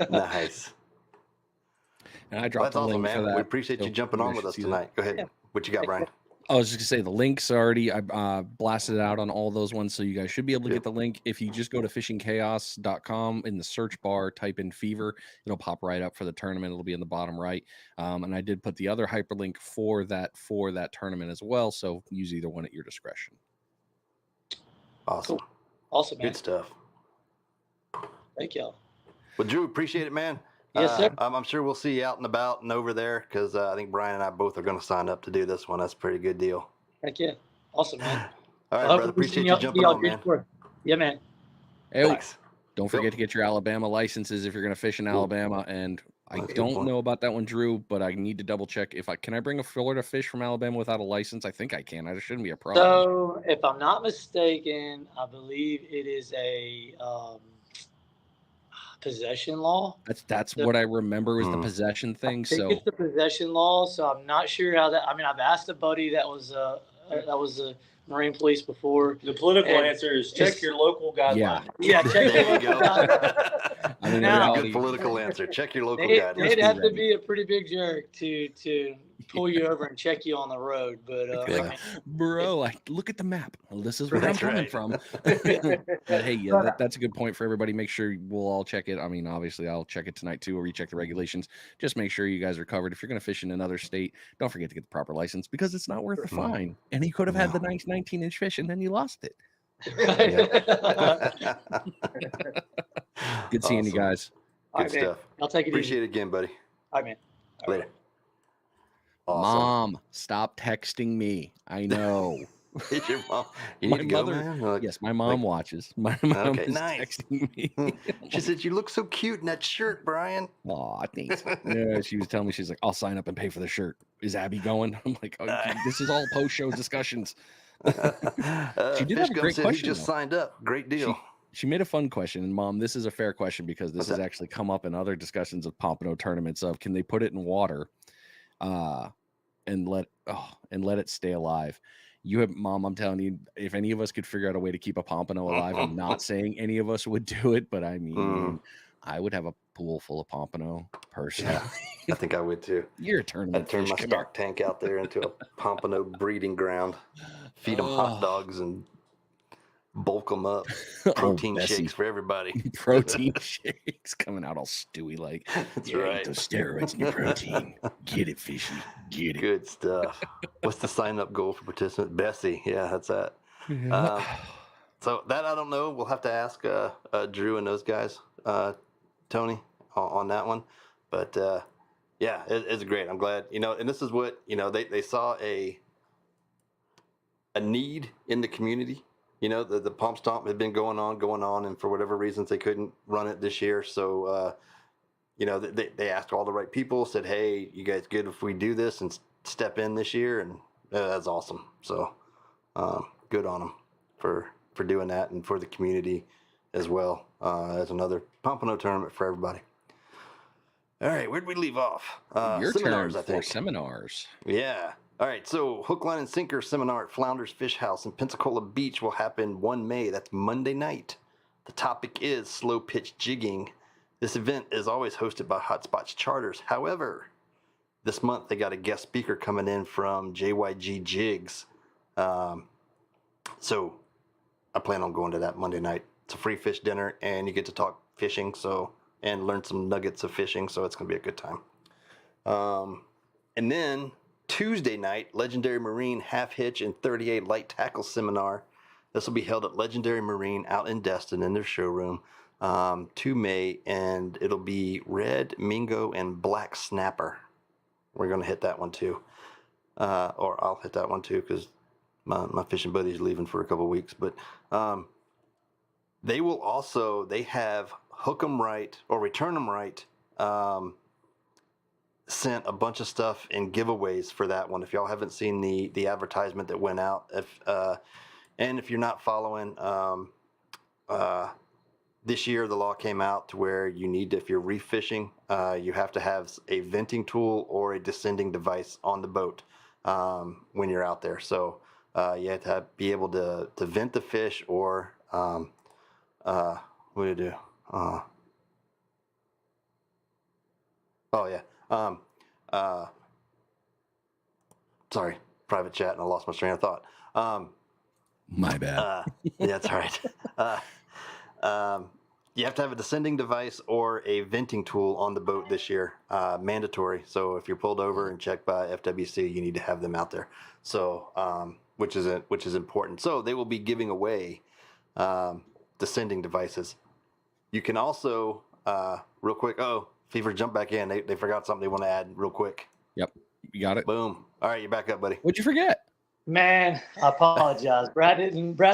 Speaker 3: Nice.
Speaker 1: And I dropped the link
Speaker 3: man.
Speaker 1: for that.
Speaker 3: We appreciate you jumping on with us tonight. Go ahead. Yeah. What you got, Brian?
Speaker 1: I was just gonna say the link's already. I blasted it out on all those ones, so you guys should be able to get the link. If you just go to fishingchaos.com in the search bar, type in Fever, it'll pop right up for the tournament. It'll be in the bottom right. And I did put the other hyperlink for that tournament as well. So use either one at your discretion.
Speaker 3: Awesome.
Speaker 4: Cool. Awesome, man.
Speaker 3: Good stuff.
Speaker 4: Thank y'all.
Speaker 3: Well, Drew, appreciate it, man.
Speaker 4: Yes, sir.
Speaker 3: I'm sure we'll see you out and about and over there, because I think Brian and I both are going to sign up to do this one. That's a pretty good deal.
Speaker 4: Heck yeah. Awesome, man.
Speaker 3: All right, brother. Appreciate you jumping on, man.
Speaker 4: Yeah, man.
Speaker 1: Hey,
Speaker 3: thanks.
Speaker 1: Don't forget to get your Alabama licenses if you're going to fish in Alabama. And I don't know about that one, Drew, but I need to double check. Can I bring a Florida fish from Alabama without a license? I think I can. There shouldn't be a problem.
Speaker 4: So, if I'm not mistaken, I believe it is a possession law.
Speaker 1: That's what I remember was the possession thing.
Speaker 4: I think it's the possession law. So I'm not sure how that. I mean, I've asked a buddy that was a Marine police before.
Speaker 5: The political answer is check your local guidelines.
Speaker 4: Yeah, check your local guidelines.
Speaker 3: I mean, now, good political answer. Check your local guidelines.
Speaker 4: They'd have to be a pretty big jerk to pull you over and check you on the road. But
Speaker 1: bro, look at the map. Well, this is where I'm coming from. But hey, that's a good point for everybody. Make sure we'll all check it. I mean, obviously, I'll check it tonight too, or recheck the regulations. Just make sure you guys are covered. If you're going to fish in another state, don't forget to get the proper license, because it's not worth the fine. And you could have had the nice 19-inch fish, and then you lost it. Good seeing you guys.
Speaker 3: Good stuff.
Speaker 4: I'll take it.
Speaker 3: Appreciate it again, buddy.
Speaker 4: All right, man.
Speaker 3: Later.
Speaker 1: Awesome. Mom, stop texting me. I know.
Speaker 3: Is your mom?
Speaker 1: My mother. Yes, my mom watches. My mom is texting me.
Speaker 3: She said, "You look so cute in that shirt, Brian."
Speaker 1: Aw, thanks. Yeah, she was telling me, she's like, "I'll sign up and pay for the shirt. Is Abby going?" I'm like, "Oh, this is all post-show discussions." She did have a great question.
Speaker 3: He just signed up. Great deal.
Speaker 1: She made a fun question, and Mom, this is a fair question, because this has actually come up in other discussions of pompano tournaments of, can they put it in water and let it stay alive? Mom, I'm telling you, if any of us could figure out a way to keep a pompano alive, I'm not saying any of us would do it, but I mean, I would have a pool full of pompano personally.
Speaker 3: Yeah, I think I would too.
Speaker 1: You're a tournament.
Speaker 3: I'd turn my stock tank out there into a pompano breeding ground, feed them hot dogs and bulk them up. Protein shakes for everybody.
Speaker 1: Protein shakes coming out all stewy like.
Speaker 3: That's right.
Speaker 1: Those steroids in your protein. Get it, fishy. Get it.
Speaker 3: Good stuff. What's the sign-up goal for participants? Bessie. Yeah, that's that.
Speaker 1: Yeah.
Speaker 3: So that I don't know. We'll have to ask Drew and those guys, Tony, on that one. But yeah, it's great. I'm glad. And this is what they saw a need in the community. The Pump Stomp had been going on, and for whatever reasons they couldn't run it this year. So, they asked all the right people, said, "Hey, you guys good if we do this and step in this year?" And that's awesome. So, good on them for doing that, and for the community as well. As another Pompano tournament for everybody. All right, where'd we leave off?
Speaker 1: Your
Speaker 3: seminars,
Speaker 1: turn
Speaker 3: I think.
Speaker 1: for seminars.
Speaker 3: Yeah. All right, so Hook, Line, and Sinker seminar at Flounders Fish House in Pensacola Beach will happen 1 May. That's Monday night. The topic is slow pitch jigging. This event is always hosted by Hotspots Charters. However, this month they got a guest speaker coming in from JYG Jigs. So I plan on going to that Monday night. It's a free fish dinner, and you get to talk fishing and learn some nuggets of fishing, so it's going to be a good time. And then Tuesday night, Legendary Marine Half Hitch and 38 Light Tackle Seminar. This will be held at Legendary Marine out in Destin in their showroom, 2 May, and it'll be red, mingo, and black snapper. We're going to hit that one too. Or I'll hit that one too, because my fishing buddy's leaving for a couple weeks. But they will also, they have Hook 'em Right or Return 'em Right sent a bunch of stuff in giveaways for that one. If y'all haven't seen the advertisement that went out, and if you're not following, this year the law came out to where you need to, if you're reef fishing, you have to have a venting tool or a descending device on the boat when you're out there. So you have to be able to vent the fish or what do you do? Sorry, private chat, and I lost my train of thought.
Speaker 1: My bad.
Speaker 3: Yeah, that's all right. You have to have a descending device or a venting tool on the boat this year, mandatory. So if you're pulled over and checked by FWC, you need to have them out there. So which is important. So they will be giving away descending devices. You can also real quick. Oh, Fever, jump back in. They forgot something they want to add real quick.
Speaker 1: Yep, you got it.
Speaker 3: Boom. All right, you're back up, buddy.
Speaker 1: What'd you forget?
Speaker 4: Man, I apologize. Brad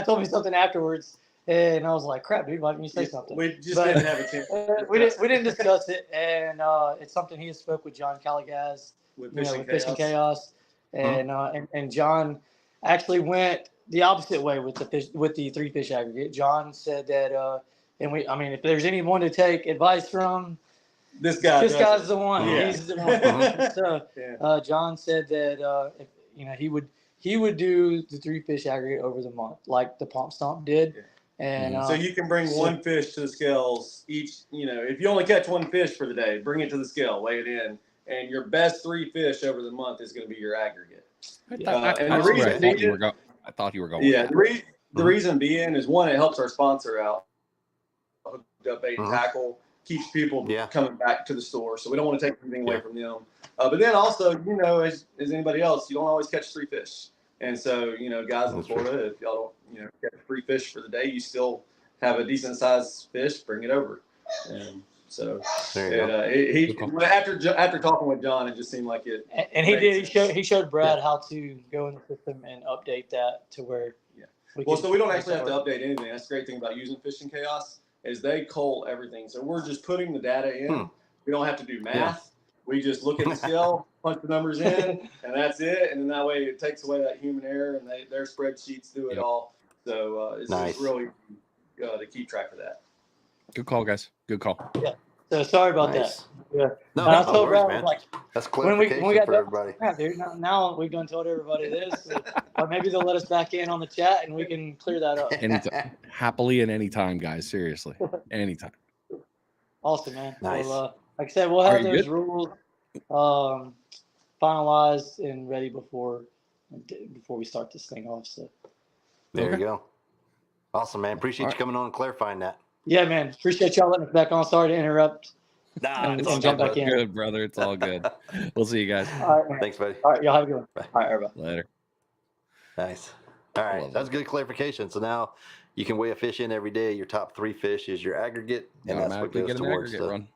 Speaker 4: told me something afterwards, and I was like, "Crap, dude, why didn't you say something?"
Speaker 5: We just didn't have a chance.
Speaker 4: We didn't discuss it, and it's something he spoke with John Caligaz
Speaker 5: With
Speaker 4: Fishing Chaos, and John actually went the opposite way with the 3-fish aggregate. John said that, if there's anyone to take advice from, this guy's the one.
Speaker 5: Yeah.
Speaker 4: He's the one. So John said that he would do the 3-fish aggregate over the month, like the Pomp Stomp did. And
Speaker 5: so you can bring one fish to the scales each. If you only catch one fish for the day, bring it to the scale, weigh it in, and your best 3 fish over the month is going to be your aggregate.
Speaker 1: I thought you were going.
Speaker 5: Yeah, the reason being is, one, it helps our sponsor out. Hooked Up Bait and Tackle keeps people coming back to the store, so we don't want to take anything away from them. But then also, as anybody else, you don't always catch 3 fish. And so, guys in Florida, if y'all don't, catch 3 fish for the day, you still have a decent sized fish, bring it over. And so, after talking with John, it just seemed like it.
Speaker 4: And he did. He showed Brad how to go in the system and update that to where.
Speaker 5: So we don't actually have to update anything. That's the great thing about using Fishing Chaos is they cull everything. So we're just putting the data in. We don't have to do math. Yeah. We just look at the scale, punch the numbers in, and that's it. And then that way it takes away that human error, and their spreadsheets do it all. So it's really to keep track of that.
Speaker 1: Good call, guys. Good call.
Speaker 4: Yeah. So sorry about that. Yeah.
Speaker 3: No,
Speaker 4: I told Brad,
Speaker 3: man.
Speaker 4: Like,
Speaker 3: that's clarification when we got for everybody.
Speaker 4: Yeah, dude. Now we've done told everybody this, or maybe they'll let us back in on the chat and we can clear that up.
Speaker 1: Anytime. Happily and anytime, guys. Seriously, anytime.
Speaker 4: Awesome, man.
Speaker 3: Nice.
Speaker 4: Well, like I said, we'll have those rules finalized and ready before we start this thing off. So
Speaker 3: there you go. Awesome, man. Appreciate you coming on and clarifying that.
Speaker 4: Yeah, man. Appreciate y'all letting us back on. Sorry to interrupt.
Speaker 3: It's
Speaker 1: all
Speaker 4: jump back in.
Speaker 1: Good, brother. It's all good. We'll see you guys.
Speaker 4: All right,
Speaker 3: thanks, buddy.
Speaker 4: All right, y'all have a good one.
Speaker 3: Bye.
Speaker 4: All right, everybody.
Speaker 1: Later.
Speaker 3: Nice. All right, that's good clarification. So now you can weigh a fish in every day. Your top 3 fish is your aggregate, and that's what goes towards the run.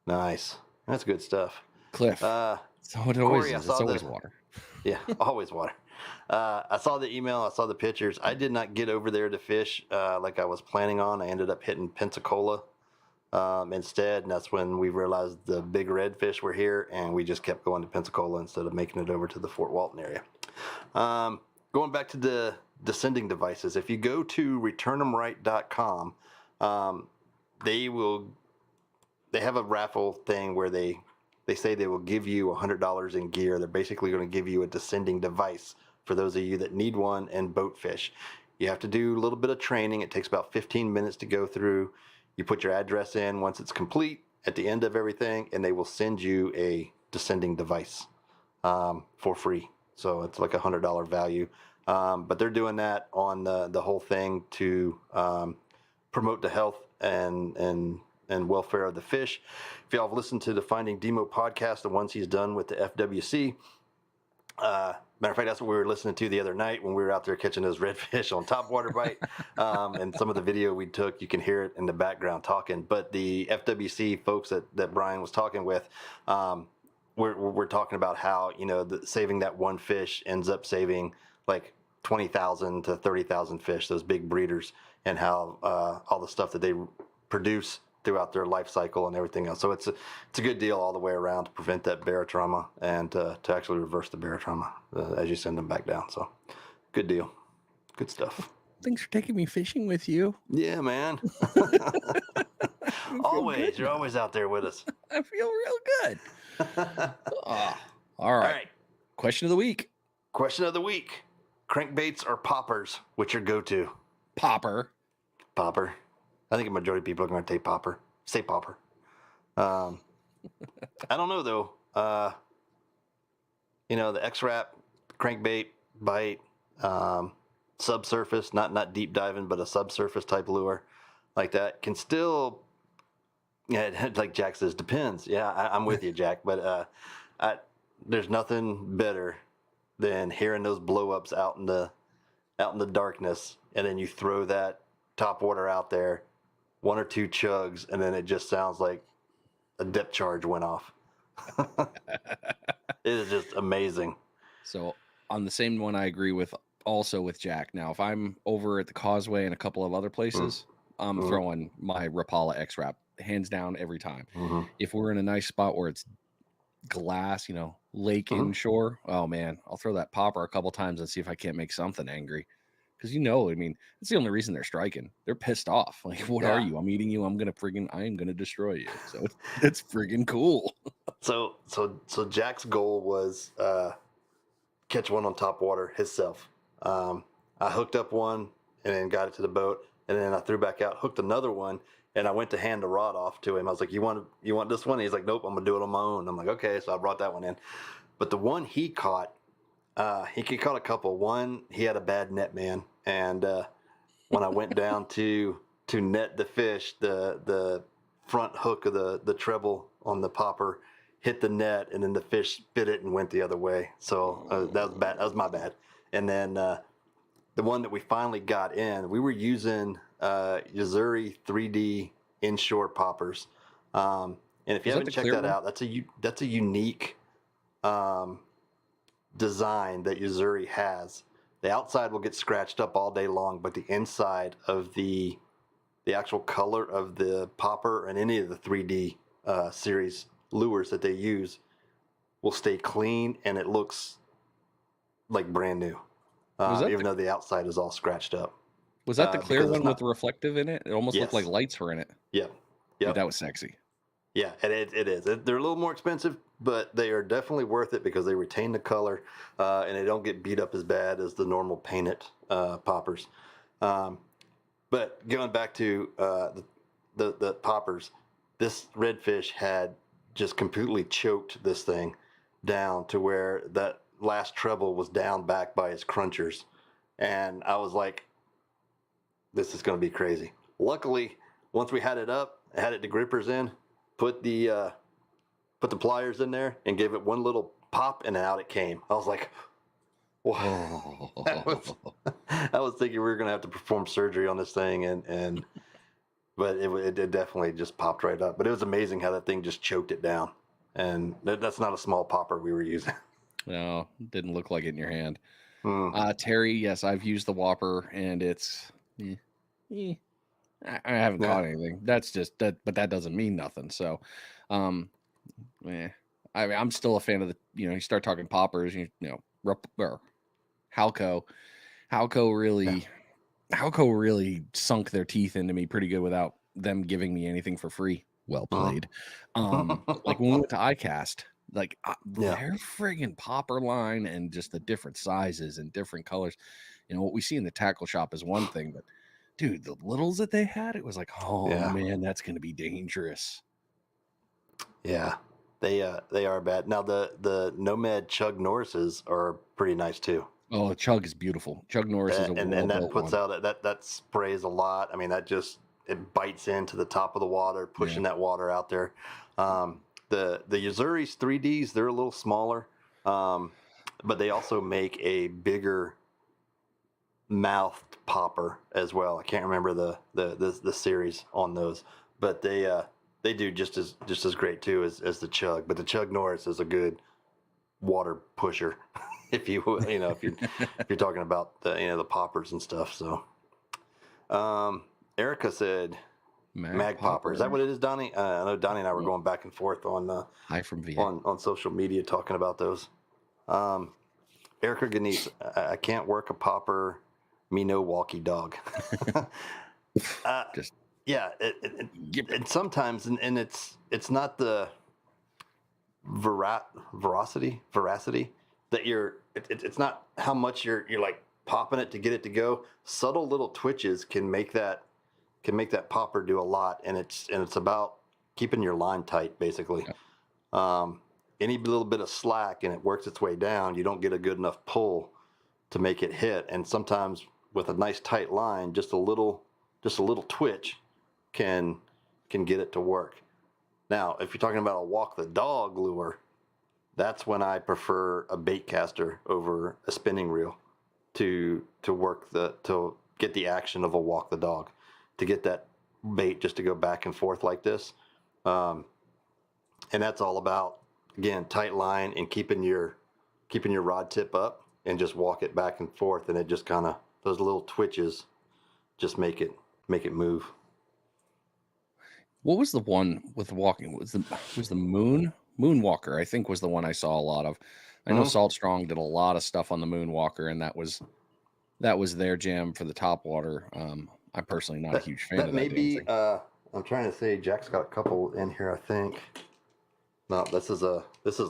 Speaker 3: Nice. That's good stuff.
Speaker 1: Cliff. So it always is. It's always water.
Speaker 3: Yeah, always water. I saw the email. I saw the pictures. I did not get over there to fish like I was planning on. I ended up hitting Pensacola instead, and that's when we realized the big redfish were here, and we just kept going to Pensacola instead of making it over to the Fort Walton area. Going back to the descending devices, if you go to returnthemright.com, they have a raffle thing where they say they will give you $100 in gear. They're basically going to give you a descending device for those of you that need one and boat fish. You have to do a little bit of training. It takes about 15 minutes to go through. You put your address in once it's complete at the end of everything, and they will send you a descending device for free. So it's like $100 value. But they're doing that on the whole thing to promote the health and welfare of the fish. If y'all have listened to the Finding Demo podcast, the ones he's done with the FWC, matter of fact, that's what we were listening to the other night when we were out there catching those redfish on topwater bite. And some of the video we took, you can hear it in the background talking. But the FWC folks that Brian was talking with, we're talking about how, saving that one fish ends up saving like 20,000 to 30,000 fish, those big breeders. and how all the stuff that they produce throughout their life cycle and everything else. So it's a good deal all the way around to prevent that barotrauma and to actually reverse the barotrauma as you send them back down. So good deal. Good stuff.
Speaker 1: Thanks for taking me fishing with you.
Speaker 3: Yeah, man. Always. You're always out there with us.
Speaker 1: I feel real good. All right. Question of the week.
Speaker 3: Question of the week. Crankbaits or poppers? What's your go-to?
Speaker 1: Popper.
Speaker 3: I think a majority of people are going to say popper. I don't know, though. The X-Wrap, crankbait, bite, subsurface, not deep diving, but a subsurface type lure like that can still, like Jack says, depends. Yeah, I'm with you, Jack. But there's nothing better than hearing those blow-ups out in the darkness, and then you throw that top water out there, 1 or 2 chugs, and then it just sounds like a depth charge went off. It is just amazing.
Speaker 1: So on the same one, I agree with Jack. Now, if I'm over at the Causeway and a couple of other places, I'm throwing my Rapala X-Wrap hands down every time. If we're in a nice spot where it's glass, lake inshore, oh man, I'll throw that popper a couple times and see if I can't make something angry. Because it's the only reason they're striking. They're pissed off. Like, what are you? I'm eating you. I am gonna destroy you. So it's friggin' cool.
Speaker 3: So Jack's goal was catch one on top water himself. I hooked up one and then got it to the boat, and then I threw back out, hooked another one, and I went to hand the rod off to him. I was like, "You want this one?" He's like, "Nope, I'm gonna do it on my own." I'm like, "Okay," so I brought that one in. But the one he caught, he caught a couple. One, he had a bad net man, and when I went down to net the fish, the front hook of the treble on the popper hit the net, and then the fish bit it and went the other way. So that was bad. That was my bad. And then the one that we finally got in, we were using Yuzuri 3D inshore poppers. And if you haven't checked that out, that's a unique design that Yuzuri has. The outside will get scratched up all day long, but the inside of the actual color of the popper and any of the 3D series lures that they use will stay clean, and it looks like brand new, even though the outside is all scratched up.
Speaker 1: Was that the clear one with the reflective in it? It almost looked like lights were in it.
Speaker 3: Yeah.
Speaker 1: Dude, that was sexy.
Speaker 3: Yeah, and it is. They're a little more expensive, but they are definitely worth it because they retain the color, and they don't get beat up as bad as the normal painted poppers. But going back to the poppers, this redfish had just completely choked this thing down to where that last treble was down back by his crunchers, and I was like, "This is going to be crazy." Luckily, once we had it up, had it to grippers in, put the pliers in there and gave it one little pop, and out it came. I was like, wow. I was thinking we were going to have to perform surgery on this thing, but it definitely just popped right up. But it was amazing how that thing just choked it down. And that's not a small popper we were using.
Speaker 1: No, didn't look like it in your hand. Terry, yes, I've used the Whopper, and it's I haven't caught anything. That's just that, but that doesn't mean nothing. So, I'm still a fan of the. You start talking poppers. Or Halco really sunk their teeth into me pretty good without them giving me anything for free. Well played. Like when we went to iCast, their friggin' popper line and just the different sizes and different colors. What we see in the tackle shop is one thing, but dude, the littles that they had, it was like, man, that's going to be dangerous.
Speaker 3: Yeah, they are bad. Now the Nomad Chug Norrises are pretty nice too.
Speaker 1: Oh, Chug is beautiful. Chug Norris is a
Speaker 3: and that puts out that sprays a lot. I mean, it bites into the top of the water, pushing that water out there. The Yuzuri's 3Ds, they're a little smaller, but they also make a bigger mouthed popper as well. I can't remember the series on those, but they do just as great too as the Chug. But the Chug Norris is a good water pusher, if you're talking about the poppers and stuff. So Erica said mag popper. Is that what it is, Donnie? I know Donnie and I were going back and forth on
Speaker 1: Hi from VA.
Speaker 3: on social media talking about those. Erica Ganese, I can't work a popper. Me no walkie dog.
Speaker 1: Just
Speaker 3: yeah, and sometimes, and it's not the veracity that it's not how much you're like popping it to get it to go. Subtle little twitches can make that popper do a lot, and it's about keeping your line tight, basically. Yeah. Any little bit of slack and it works its way down, you don't get a good enough pull to make it hit. And sometimes with a nice tight line, just a little twitch can get it to work. Now, if you're talking about a walk the dog lure, that's when I prefer a bait caster over a spinning reel to get the action of a walk the dog, to get that bait just to go back and forth like this. And that's all about, again, tight line and keeping your rod tip up and just walk it back and forth, and it just kind of, those little twitches just make it move.
Speaker 1: What was the one with walking? Was the Moonwalker? I think was the one I saw a lot of. I know Salt Strong did a lot of stuff on the Moonwalker, and that was their jam for the top water. I'm personally not a huge fan of that. Maybe
Speaker 3: I'm trying to say Jack's got a couple in here, I think. No, this is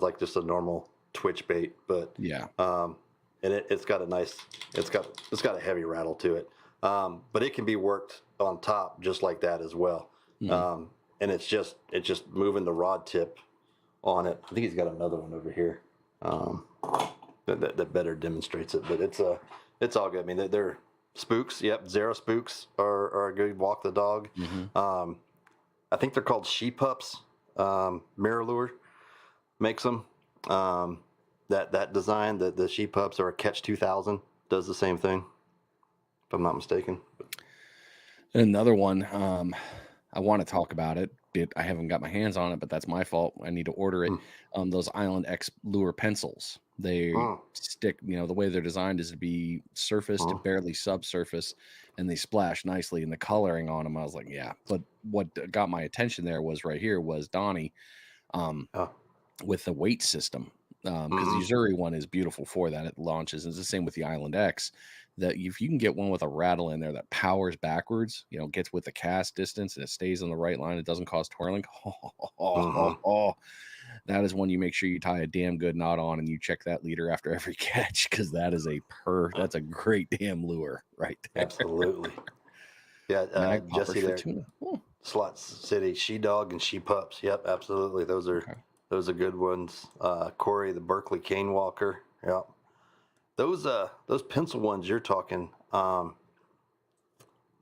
Speaker 3: like just a normal twitch bait, but
Speaker 1: yeah.
Speaker 3: And it's got a heavy rattle to it. But it can be worked on top just like that as well. Mm-hmm. And it's just moving the rod tip on it. I think he's got another one over here that better demonstrates it. But it's all good. I mean, they're spooks. Yep, Zero spooks are a good walk the dog. Mm-hmm. I think they're called sheep pups. Mirror Lure makes them. That design, the sheep pups, or a Catch 2000 does the same thing, if I'm not mistaken.
Speaker 1: Another one, I want to talk about it. I haven't got my hands on it, but that's my fault. I need to order it. Those Island X lure pencils. They stick, the way they're designed is to be surface to barely subsurface, and they splash nicely. And the coloring on them, I was like, yeah. But what got my attention there was right here was Donnie with the weight system. Because the Uzuri one is beautiful for that. It launches. It's the same with the Island X. That if you can get one with a rattle in there that powers backwards, gets with the cast distance and it stays on the right line, it doesn't cause twirling. That is when you make sure you tie a damn good knot on and you check that leader after every catch, because that is that's a great damn lure right there.
Speaker 3: Absolutely. Yeah, Jesse there. Slot City, She Dog and She Pups. Yep, absolutely. Those are good ones. Corey, the Berkeley Cane Walker. Yep. Those pencil ones you're talking,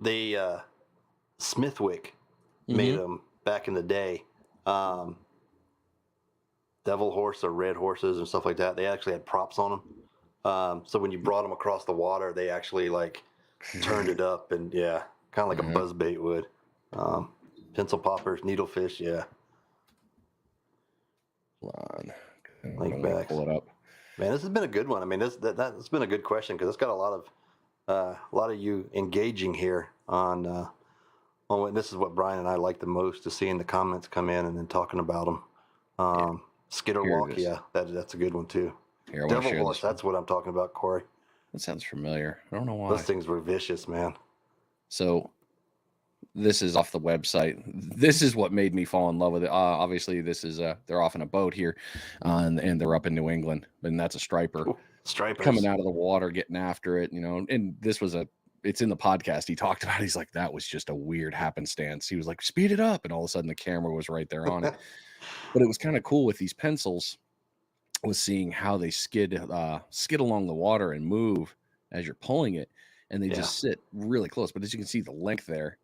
Speaker 3: they Smithwick made them back in the day. Devil Horse or Red Horses and stuff like that. They actually had props on them. So when you brought them across the water, they actually like turned it up, and kind of like a buzz bait would. Pencil poppers, needlefish, yeah.
Speaker 1: Hold on.
Speaker 3: Link back.
Speaker 1: Pull it up.
Speaker 3: Man, this has been a good one. I mean, that's been a good question, because it's got a lot of you engaging here on what, this is what Brian and I like the most, is seeing the comments come in and then talking about them. Skitterwalk, that's a good one too.
Speaker 1: Here,
Speaker 3: Devil Horse, that's what I'm talking about, Corey.
Speaker 1: That sounds familiar. I don't know why.
Speaker 3: Those things were vicious, man.
Speaker 1: So this is off the website. This is what made me fall in love with it. Obviously, this is they're off in a boat here, and they're up in New England, and that's a striper.
Speaker 3: Ooh, stripers
Speaker 1: coming out of the water, getting after it, And this was it's in the podcast. He talked about it. He's like, that was just a weird happenstance. He was like, speed it up, and all of a sudden the camera was right there on it. But it was kind of cool with these pencils, was seeing how they skid along the water and move as you're pulling it, and they just sit really close. But as you can see, the length there,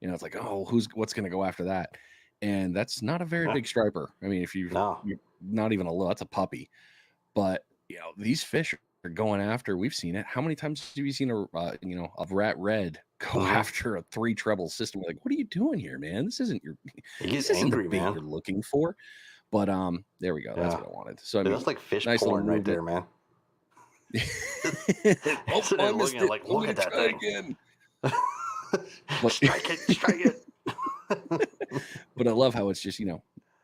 Speaker 1: it's like, oh, what's going to go after that? And that's not a very big striper. I mean, if you're not even a little, that's a puppy. But these fish are going after. We've seen it. How many times have you seen a rat red go after a 3 treble system? We're like, what are you doing here, man? This isn't this isn't the bait you're looking for. But there we go. That's what I wanted. So I mean,
Speaker 3: that's like fish porn right there, man.
Speaker 1: I missed it.
Speaker 3: Look at that thing.
Speaker 1: Again.
Speaker 3: Strike it.
Speaker 1: But I love how it's just,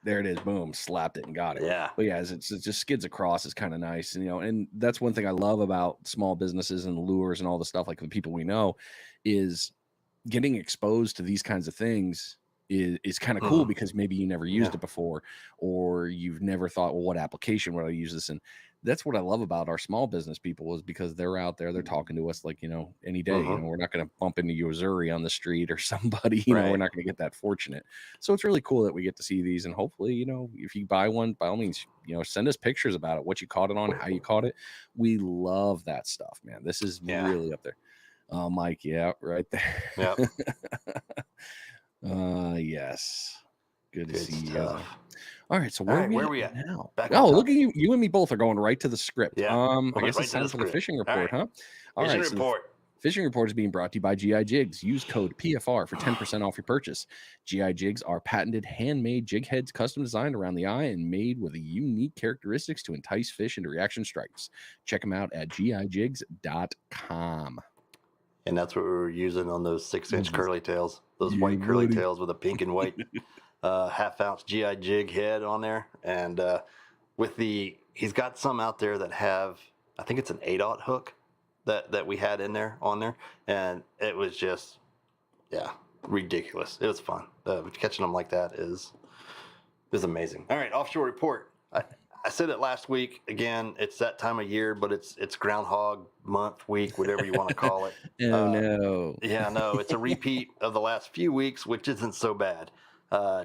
Speaker 1: there it is, boom, slapped it and got it.
Speaker 3: Yeah.
Speaker 1: But yeah, as it just skids across is kind of nice. And, and that's one thing I love about small businesses and lures and all the stuff, like the people we know, is getting exposed to these kinds of things is kind of cool because maybe you never used it before, or you've never thought, well, what application would I use this in? That's what I love about our small business people, is because they're out there, they're talking to us like, any day, we're not going to bump into Missouri on the street or somebody, we're not going to get that fortunate. So it's really cool that we get to see these, and hopefully, if you buy one, by all means, send us pictures about it, what you caught it on, how you caught it. We love that stuff, man. This is really up there. Mike, yeah, right there.
Speaker 3: Yep.
Speaker 1: Yes. Good to see
Speaker 3: stuff.
Speaker 1: you. All right, so where are we at now? Look at you. You and me both are going right to the script.
Speaker 3: Yeah.
Speaker 1: I guess it's time for the fishing report, huh?
Speaker 3: All right. Fishing report.
Speaker 1: Fishing report is being brought to you by GI Jigs. Use code PFR for 10% off your purchase. GI Jigs are patented, handmade jig heads, custom designed around the eye and made with unique characteristics to entice fish into reaction strikes. Check them out at gijigs.com.
Speaker 3: And that's what we were using on those 6-inch curly tails, those white curly tails with a pink and white half-ounce GI jig head on there. And he's got some out there that have, I think it's an 8/0 hook that we had on there. And it was just, ridiculous. It was fun. Catching them like that is amazing. All right, offshore report. I said it last week. Again, it's that time of year, but it's Groundhog Month, week, whatever you want to call it.
Speaker 1: No.
Speaker 3: Yeah, no, it's a repeat of the last few weeks, which isn't so bad.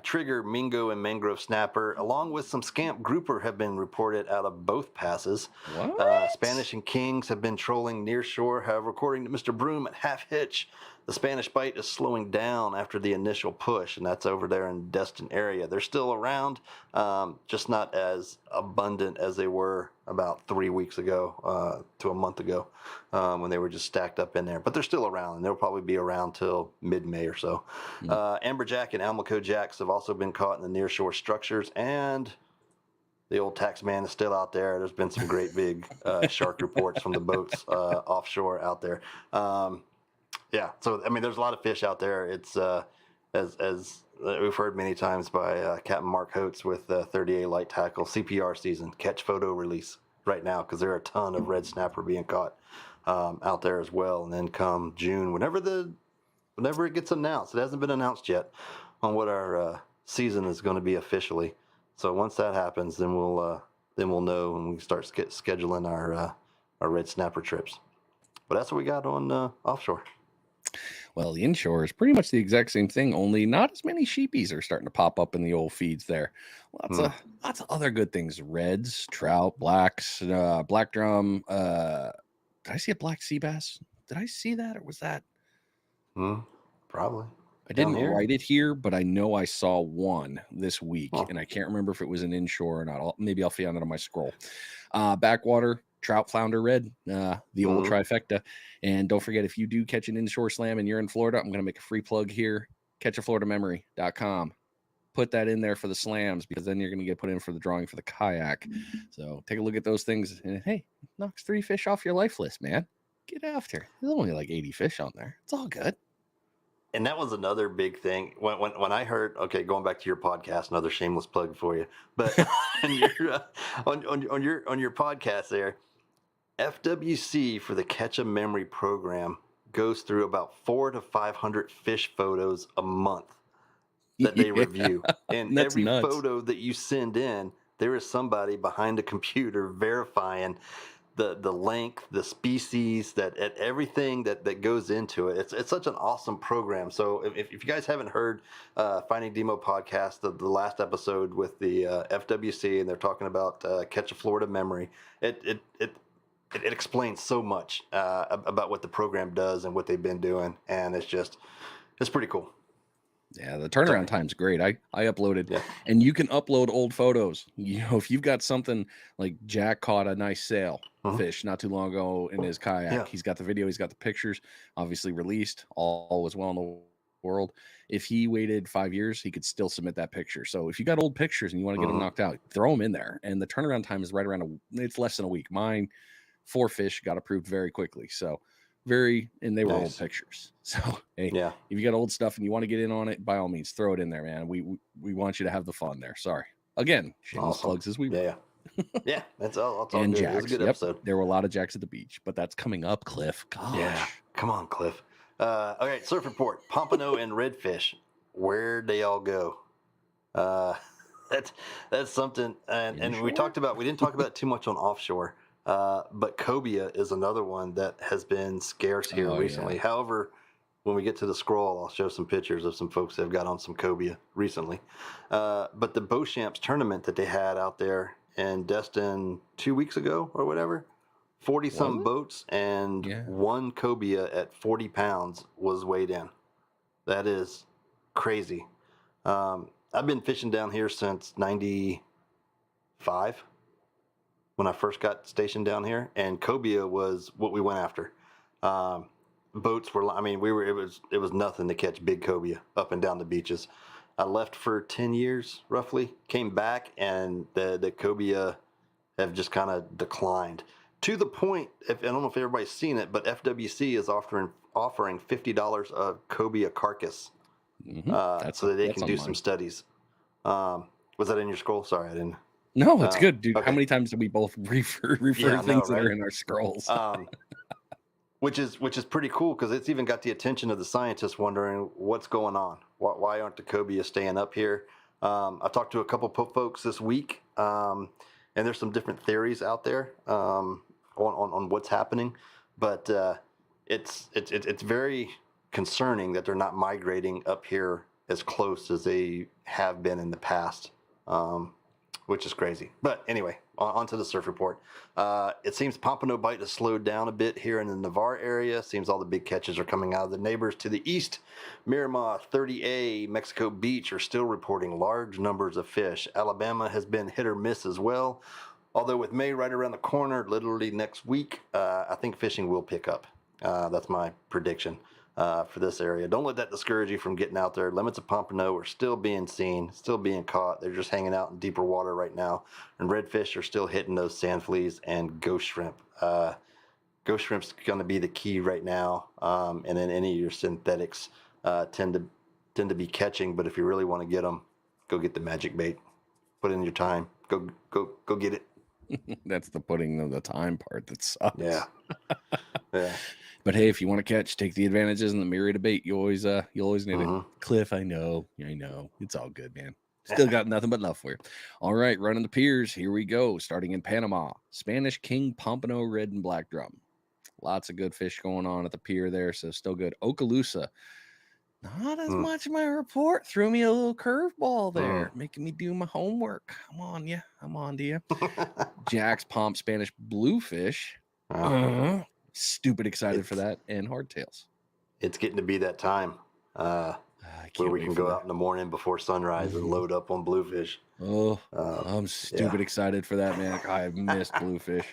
Speaker 3: Trigger, mingo, and mangrove snapper, along with some scamp grouper, have been reported out of both passes.
Speaker 1: What?
Speaker 3: Spanish and kings have been trolling near shore. However, according to Mr. Broom at Half Hitch, the Spanish bite is slowing down after the initial push, and that's over there in Destin area. They're still around, just not as abundant as they were about 3 weeks ago to a month ago when they were just stacked up in there. But they're still around, and they'll probably be around till mid-May or so. Amberjack and Almaco jacks have also been caught in the nearshore structures, and the old tax man is still out there. There's been some great big shark reports from the boats offshore out there. Yeah, so I mean, there's a lot of fish out there. It's as we've heard many times by Captain Mark Holtz with 30A light tackle, CPR season, catch, photo, release right now, because there are a ton of red snapper being caught out there as well. And then come June, whenever it gets announced, it hasn't been announced yet on what our season is going to be officially. So once that happens, then we'll know, and we start scheduling our red snapper trips. But that's what we got on offshore.
Speaker 1: Well, the inshore is pretty much the exact same thing, only not as many sheepies are starting to pop up in the old feeds there. Lots of other good things: reds, trout, blacks, black drum. Did I see a black sea bass? Did I see that, or was that?
Speaker 3: Probably.
Speaker 1: I didn't write it here, but I know I saw one this week, and I can't remember if it was an inshore or not. Maybe I'll find it on my scroll. Backwater, trout, flounder, red, the old trifecta. And don't forget, if you do catch an inshore slam and you're in Florida, I'm going to make a free plug here, catchafloridamemory.com. Put that in there for the slams, because then you're going to get put in for the drawing for the kayak. So take a look at those things, and hey, knocks 3 fish off your life list, man. Get after. There's only like 80 fish on there. It's all good.
Speaker 3: And that was another big thing when I heard. Okay, going back to your podcast, another shameless plug for you. But on your podcast there, FWC for the Catch a Memory program goes through about 400 to 500 fish photos a month that they review. And every photo that you send in, there is somebody behind the computer verifying the length, the species, that everything that goes into it. It's such an awesome program. So if you guys haven't heard Finding Demo podcast, the last episode with the FWC, and they're talking about Catch a Florida Memory, it explains so much about what the program does and what they've been doing, and it's pretty cool.
Speaker 1: Yeah, the turnaround time's great. I uploaded, and you can upload old photos. If you've got something like Jack caught a nice sail fish not too long ago in his kayak. Yeah. He's got the video, he's got the pictures, obviously released. All was well in the world. If he waited 5 years, he could still submit that picture. So if you got old pictures and you want to get them knocked out, throw them in there. And the turnaround time is right around it's less than a week. Mine, 4 fish got approved very quickly. So and they were old
Speaker 3: Nice.
Speaker 1: pictures. So hey,
Speaker 3: Yeah.
Speaker 1: if you got old stuff and you want to get in on it, by all means, throw it in there, man. We want you to have the fun there. Sorry. Again, shameless
Speaker 3: Awesome.
Speaker 1: plugs as we
Speaker 3: Yeah. Yeah. That's all. That's all
Speaker 1: and
Speaker 3: good. It was a
Speaker 1: jacks.
Speaker 3: good
Speaker 1: Yep.
Speaker 3: episode.
Speaker 1: There were a lot of jacks at the beach, but that's coming up, Cliff. Gosh.
Speaker 3: Yeah. Come on, Cliff. All right. Surf report. Pompano and redfish. Where'd they all go? That's something. And we didn't talk about it too much on offshore. But cobia is another one that has been scarce here recently.
Speaker 1: Yeah.
Speaker 3: However, when we get to the scroll, I'll show some pictures of some folks that have got on some cobia recently. But the Beauchamps tournament that they had out there in Destin 2 weeks ago or whatever, 40-some boats and one cobia at 40 pounds was weighed in. That is crazy. I've been fishing down here since 95 when I first got stationed down here, and cobia was what we went after. Boats were, it was nothing to catch big cobia up and down the beaches. I left for 10 years roughly, came back, and the cobia have just kind of declined to the point, I don't know if everybody's seen it, but FWC is offering $50 a cobia carcass. So that they can do some studies. Was that in your scroll? Sorry, I didn't.
Speaker 1: No, that's good, dude.
Speaker 3: Okay.
Speaker 1: How many times do we both refer things that are in our scrolls?
Speaker 3: Which is pretty cool because it's even got the attention of the scientists wondering what's going on. Why aren't the cobia staying up here? I talked to a couple folks this week, and there's some different theories out there on what's happening, but it's very concerning that they're not migrating up here as close as they have been in the past, which is crazy. But anyway, on to the surf report. It seems pompano bite has slowed down a bit here in the Navarre area. Seems all the big catches are coming out of the neighbors to the east. Miramar, 30A, Mexico Beach are still reporting large numbers of fish. Alabama has been hit or miss as well. Although with May right around the corner, literally next week, I think fishing will pick up. That's my prediction for this area. Don't let that discourage you from getting out there. Limits of pompano are still being seen, still being caught. They're just hanging out in deeper water right now. And redfish are still hitting those sand fleas and ghost shrimp. Ghost shrimp's going to be the key right now. And then any of your synthetics tend to be catching. But if you really want to get them, go get the magic bait. Put in your time. Go get it.
Speaker 1: That's the putting of the time part that sucks.
Speaker 3: Yeah. Yeah.
Speaker 1: But hey, if you want to catch, take the advantages and the myriad of bait. You always need it. Cliff, I know. It's all good, man. Still got nothing but love for you. All right, running the piers. Here we go. Starting in Panama, Spanish King Pompano Red and Black Drum. Lots of good fish going on at the pier there, so still good. Okaloosa, not as much. My report threw me a little curveball there, making me do my homework. I'm on you. I'm on to you. Jack's Pomp Spanish Bluefish. Stupid excited for that, and hardtails.
Speaker 3: It's getting to be that time where we can go out in the morning before sunrise and load up on bluefish.
Speaker 1: I'm stupid excited for that, man. I've missed bluefish.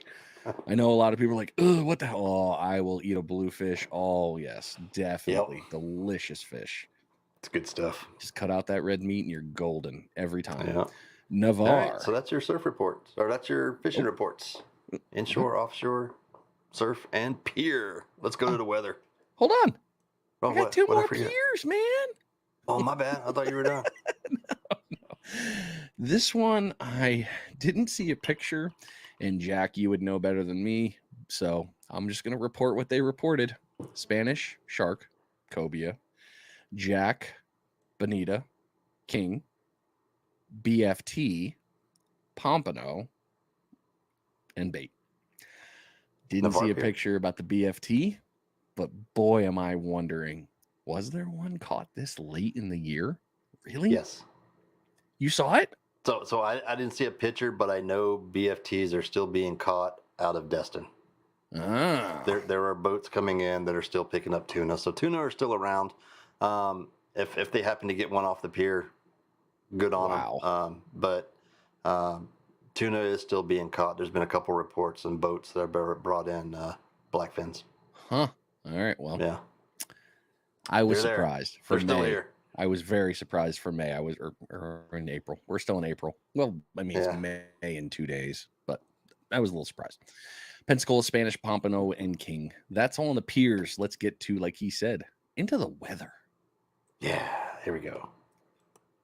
Speaker 1: I know a lot of people are like, "Oh, what the hell?" Oh, I will eat a bluefish. Oh, yes, definitely. Delicious fish.
Speaker 3: It's good stuff.
Speaker 1: Just cut out that red meat and you're golden every time.
Speaker 3: Yeah.
Speaker 1: Navarre.
Speaker 3: Right, so that's your surf reports, or that's your fishing reports. Inshore, offshore, surf, and pier. Let's go to the weather.
Speaker 1: Hold on.
Speaker 3: Oh,
Speaker 1: I got two more piers, man.
Speaker 3: Oh, my bad. I thought you were done.
Speaker 1: No. This one, I didn't see a picture, and Jack, you would know better than me, so I'm just going to report what they reported. Spanish, shark, cobia, Jack, bonita, king, BFT, pompano, and bait. Didn't see a picture about the BFT, but boy, am I wondering, was there one caught this late in the year? Really?
Speaker 3: Yes.
Speaker 1: You saw it?
Speaker 3: So I didn't see a picture, but I know BFTs are still being caught out of Destin. There are boats coming in that are still picking up tuna. So tuna are still around. If they happen to get one off the pier, good on them. But tuna is still being caught. There's been a couple reports and boats that are brought in blackfins.
Speaker 1: Huh. All right. Well,
Speaker 3: yeah.
Speaker 1: I was surprised for
Speaker 3: They're still
Speaker 1: May.
Speaker 3: here.
Speaker 1: I was very surprised for May. I was or in April. We're still in April. Well, I mean, it's May in 2 days, but I was a little surprised. Pensacola, Spanish, Pompano, and King. That's all on the piers. Let's get to, like he said, into the weather.
Speaker 3: Yeah, here we go.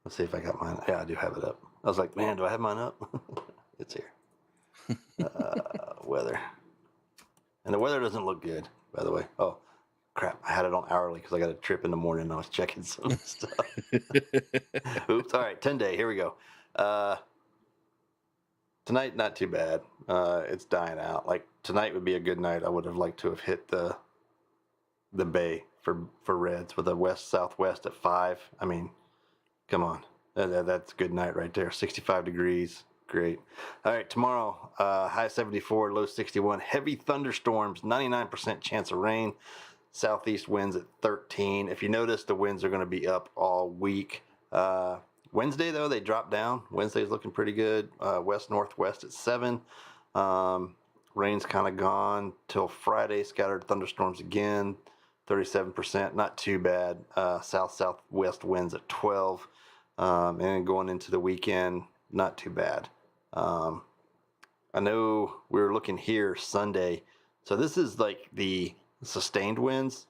Speaker 3: Let's see if I got mine. Yeah, I do have it up. I was like, man, do I have mine up? It's here. Weather. And the weather doesn't look good, by the way. Oh, crap. I had it on hourly because I got a trip in the morning and I was checking some stuff. Oops. All right, 10-day. Here we go. Tonight, not too bad. It's dying out. Like, tonight would be a good night. I would have liked to have hit the bay for reds with a west-southwest at 5. I mean, come on. That's a good night right there. 65 degrees. Great. All right, tomorrow, high 74, low 61. Heavy thunderstorms, 99% chance of rain. Southeast winds at 13. If you notice, the winds are going to be up all week. Wednesday, though, they drop down. Wednesday's looking pretty good. West-northwest at 7. Rain's kind of gone till Friday. Scattered thunderstorms again. 37%, not too bad. South-southwest winds at 12. And then going into the weekend, not too bad. I know we were looking here Sunday. So this is like the sustained winds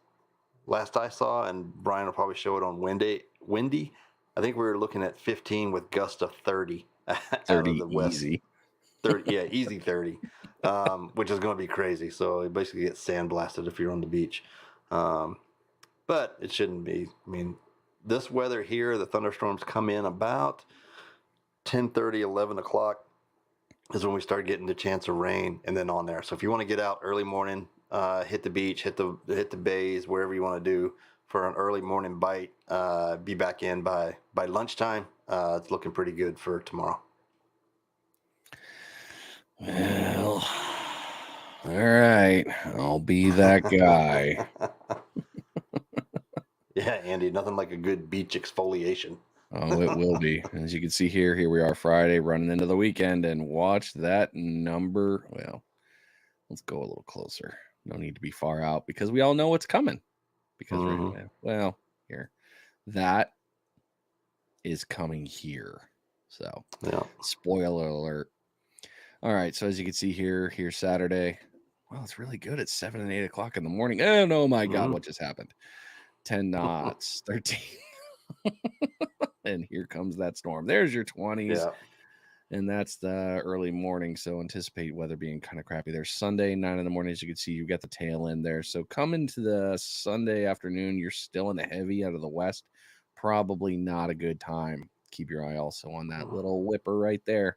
Speaker 3: last I saw, and Brian will probably show it on windy. I think we were looking at 15 with gust of 30 out
Speaker 1: 30
Speaker 3: of the west.
Speaker 1: easy.
Speaker 3: 30, yeah, easy 30, which is going to be crazy. So you basically get sandblasted if you're on the beach. But it shouldn't be. I mean, this weather here, the thunderstorms come in about 10:30, 11 o'clock is when we start getting the chance of rain, and then on there. So if you want to get out early morning, hit the beach, hit the bays, wherever you want to do for an early morning bite, be back in by lunchtime. It's looking pretty good for tomorrow.
Speaker 1: Well, all right. I'll be that guy.
Speaker 3: Yeah, Andy, nothing like a good beach exfoliation.
Speaker 1: Oh, it will be. As you can see here we are Friday running into the weekend, and watch that number. Well, let's go a little closer. No need to be far out because we all know what's coming. Because here, that is coming here. So,
Speaker 3: yeah.
Speaker 1: Spoiler alert. All right. So as you can see here's Saturday. Well, it's really good at 7 and 8 o'clock in the morning. And oh my God, what just happened? 10 knots, 13. And here comes that storm. There's your 20s.
Speaker 3: Yeah.
Speaker 1: And that's the early morning. So anticipate weather being kind of crappy. There's Sunday, 9 in the morning. As you can see, you got the tail end there. So come into the Sunday afternoon, you're still in the heavy out of the west. Probably not a good time. Keep your eye also on that little whipper right there.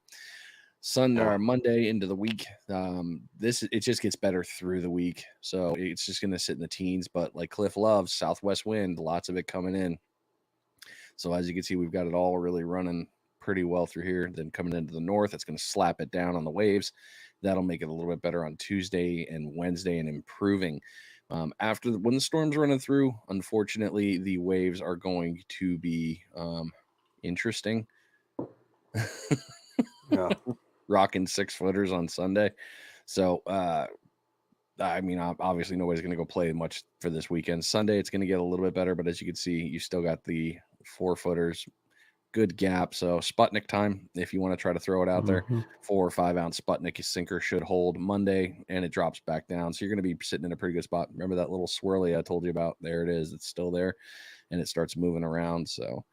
Speaker 1: Sunday or Monday into the week. It just gets better through the week. So it's just going to sit in the teens. But like Cliff loves, southwest wind, lots of it coming in. So as you can see, we've got it all really running pretty well through here. Then coming into the north, it's going to slap it down on the waves. That'll make it a little bit better on Tuesday and Wednesday and improving. When the storm's running through, unfortunately, the waves are going to be interesting.
Speaker 3: Yeah.
Speaker 1: Rocking 6-footers on Sunday. So, I mean, obviously nobody's going to go play much for this weekend. Sunday, it's going to get a little bit better, but as you can see, you still got the 4-footers, good gap. So Sputnik time, if you want to try to throw it out there, 4 or 5 ounce Sputnik sinker should hold Monday, and it drops back down. So you're going to be sitting in a pretty good spot. Remember that little swirly I told you about? There it is. It's still there, and it starts moving around. So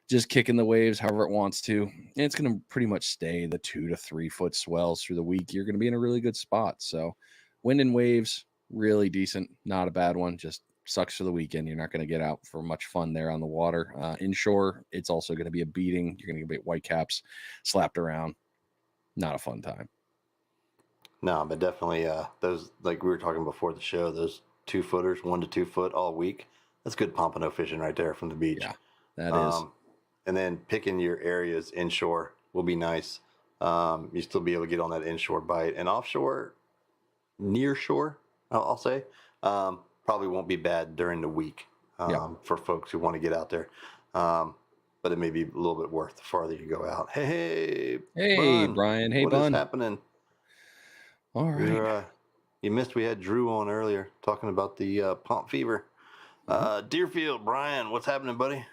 Speaker 1: just kicking the waves however it wants to. And it's going to pretty much stay the 2 to 3 foot swells through the week. You're going to be in a really good spot. So wind and waves, really decent. Not a bad one. Just sucks for the weekend. You're not going to get out for much fun there on the water. Inshore, it's also going to be a beating. You're going to get white caps slapped around. Not a fun time.
Speaker 3: No, but definitely those, like we were talking before the show, those 2-footers, 1 to 2 foot all week. That's good pompano fishing right there from the beach.
Speaker 1: Yeah, that is.
Speaker 3: And then picking your areas inshore will be nice. You still be able to get on that inshore bite. And offshore, near shore, I'll say, probably won't be bad during the week for folks who want to get out there. But it may be a little bit worth the farther you go out. Hey,
Speaker 1: Bun, Brian. Hey,
Speaker 3: what
Speaker 1: Bun.
Speaker 3: is happening?
Speaker 1: All right.
Speaker 3: You missed, we had Drew on earlier talking about the POMP FEVER. Deerfield, Brian, what's happening, buddy?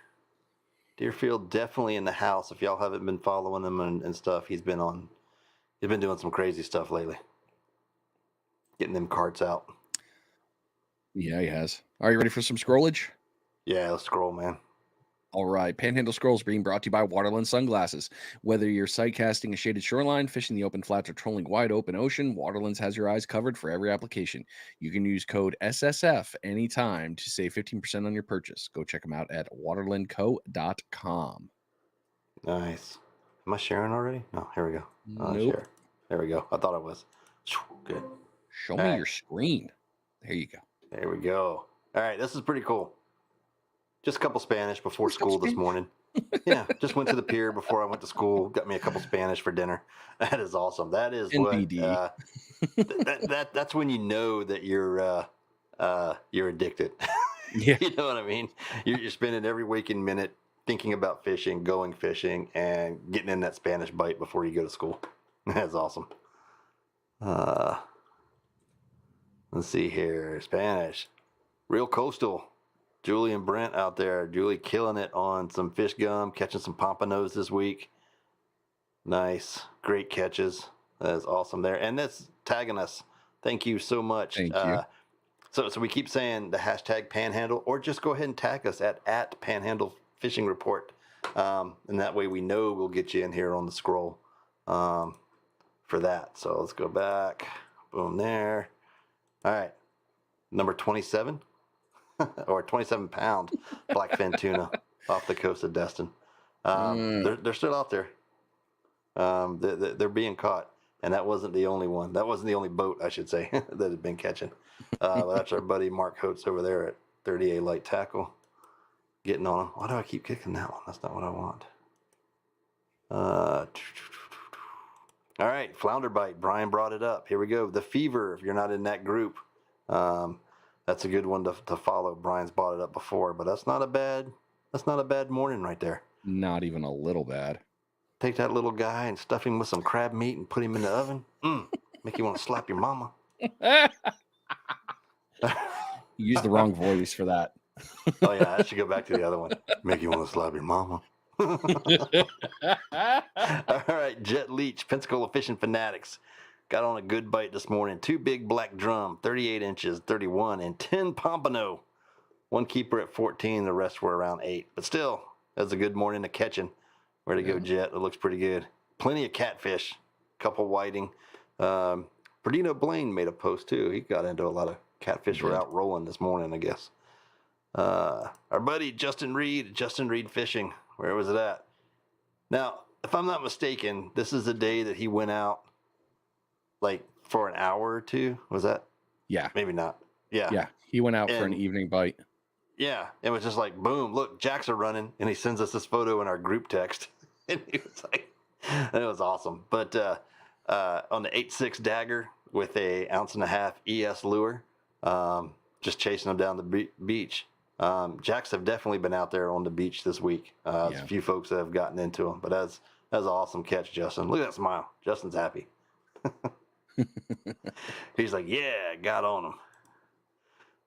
Speaker 3: Deerfield definitely in the house. If y'all haven't been following him and stuff, he's been on He's been doing some crazy stuff lately. Getting them carts out.
Speaker 1: Yeah, he has. Are you ready for some scrollage?
Speaker 3: Yeah, let's scroll, man.
Speaker 1: All right, Panhandle Scrolls being brought to you by Waterland Sunglasses. Whether you're sight casting a shaded shoreline, fishing the open flats, or trolling wide open ocean, Waterlands has your eyes covered for every application. You can use code SSF anytime to save 15% on your purchase. Go check them out at waterlandco.com.
Speaker 3: Nice. Am I sharing already? No, here we go.
Speaker 1: Nope.
Speaker 3: Share. There we go. I thought I was. Good.
Speaker 1: Show me your screen. There you go.
Speaker 3: There we go. All right, this is pretty cool. Just a couple Spanish before school this morning. Yeah, just went to the pier before I went to school. Got me a couple Spanish for dinner. That is awesome. That is
Speaker 1: NBD.
Speaker 3: what that's when you know that you're addicted.
Speaker 1: Yeah.
Speaker 3: You know what I mean? You're spending every waking minute thinking about fishing, going fishing, and getting in that Spanish bite before you go to school. That's awesome. Let's see here. Spanish. Real coastal. Julie and Brent out there. Julie killing it on some fish gum, catching some pompanos this week. Nice. Great catches. That is awesome there. And that's tagging us. Thank you so much.
Speaker 1: Thank you.
Speaker 3: So we keep saying the hashtag Panhandle, or just go ahead and tag us at Panhandle Fishing Report. And that way we know we'll get you in here on the scroll for that. So let's go back. Boom there. All right. Number 27. Or 27-pound blackfin tuna off the coast of Destin. They're still out there. They're being caught, and that wasn't the only one. That wasn't the only boat, I should say, that had been catching. That's our buddy Mark Coates over there at 30A Light Tackle, getting on them. Why do I keep kicking that one? That's not what I want. All right, flounder bite. Brian brought it up. Here we go. The Fever. If you're not in that group. That's a good one to follow. Brian's brought it up before, but that's not a bad morning right there.
Speaker 1: Not even a little bad.
Speaker 3: Take that little guy and stuff him with some crab meat and put him in the oven. Make you want to slap your mama.
Speaker 1: You used the wrong voice for that.
Speaker 3: Oh yeah, I should go back to the other one. Make you want to slap your mama. All right, Jet Leach, Pensacola Fishing Fanatics. Got on a good bite this morning. 2 big black drum, 38 inches, 31, and 10 pompano. One keeper at 14, the rest were around 8. But still, that's a good morning of catching. Where to go, Jet? It looks pretty good. Plenty of catfish, couple whiting. Perdino Blaine made a post too. He got into a lot of catfish were out rolling this morning, I guess. Our buddy Justin Reed Fishing. Where was it at? Now, if I'm not mistaken, this is the day that he went out like for an hour or two. Was that?
Speaker 1: Yeah.
Speaker 3: Maybe not. Yeah.
Speaker 1: Yeah. He went out for an evening bite.
Speaker 3: Yeah. It was just like, boom, look, jacks are running. And he sends us this photo in our group text. And he was like, it was awesome. But on the 8.6 Dagger with a 1.5 ounce ES lure, just chasing them down the beach. Jacks have definitely been out there on the beach this week. There's a few folks that have gotten into them. But that's an awesome catch, Justin. Look at that smile. Justin's happy. He's like, yeah, got on them.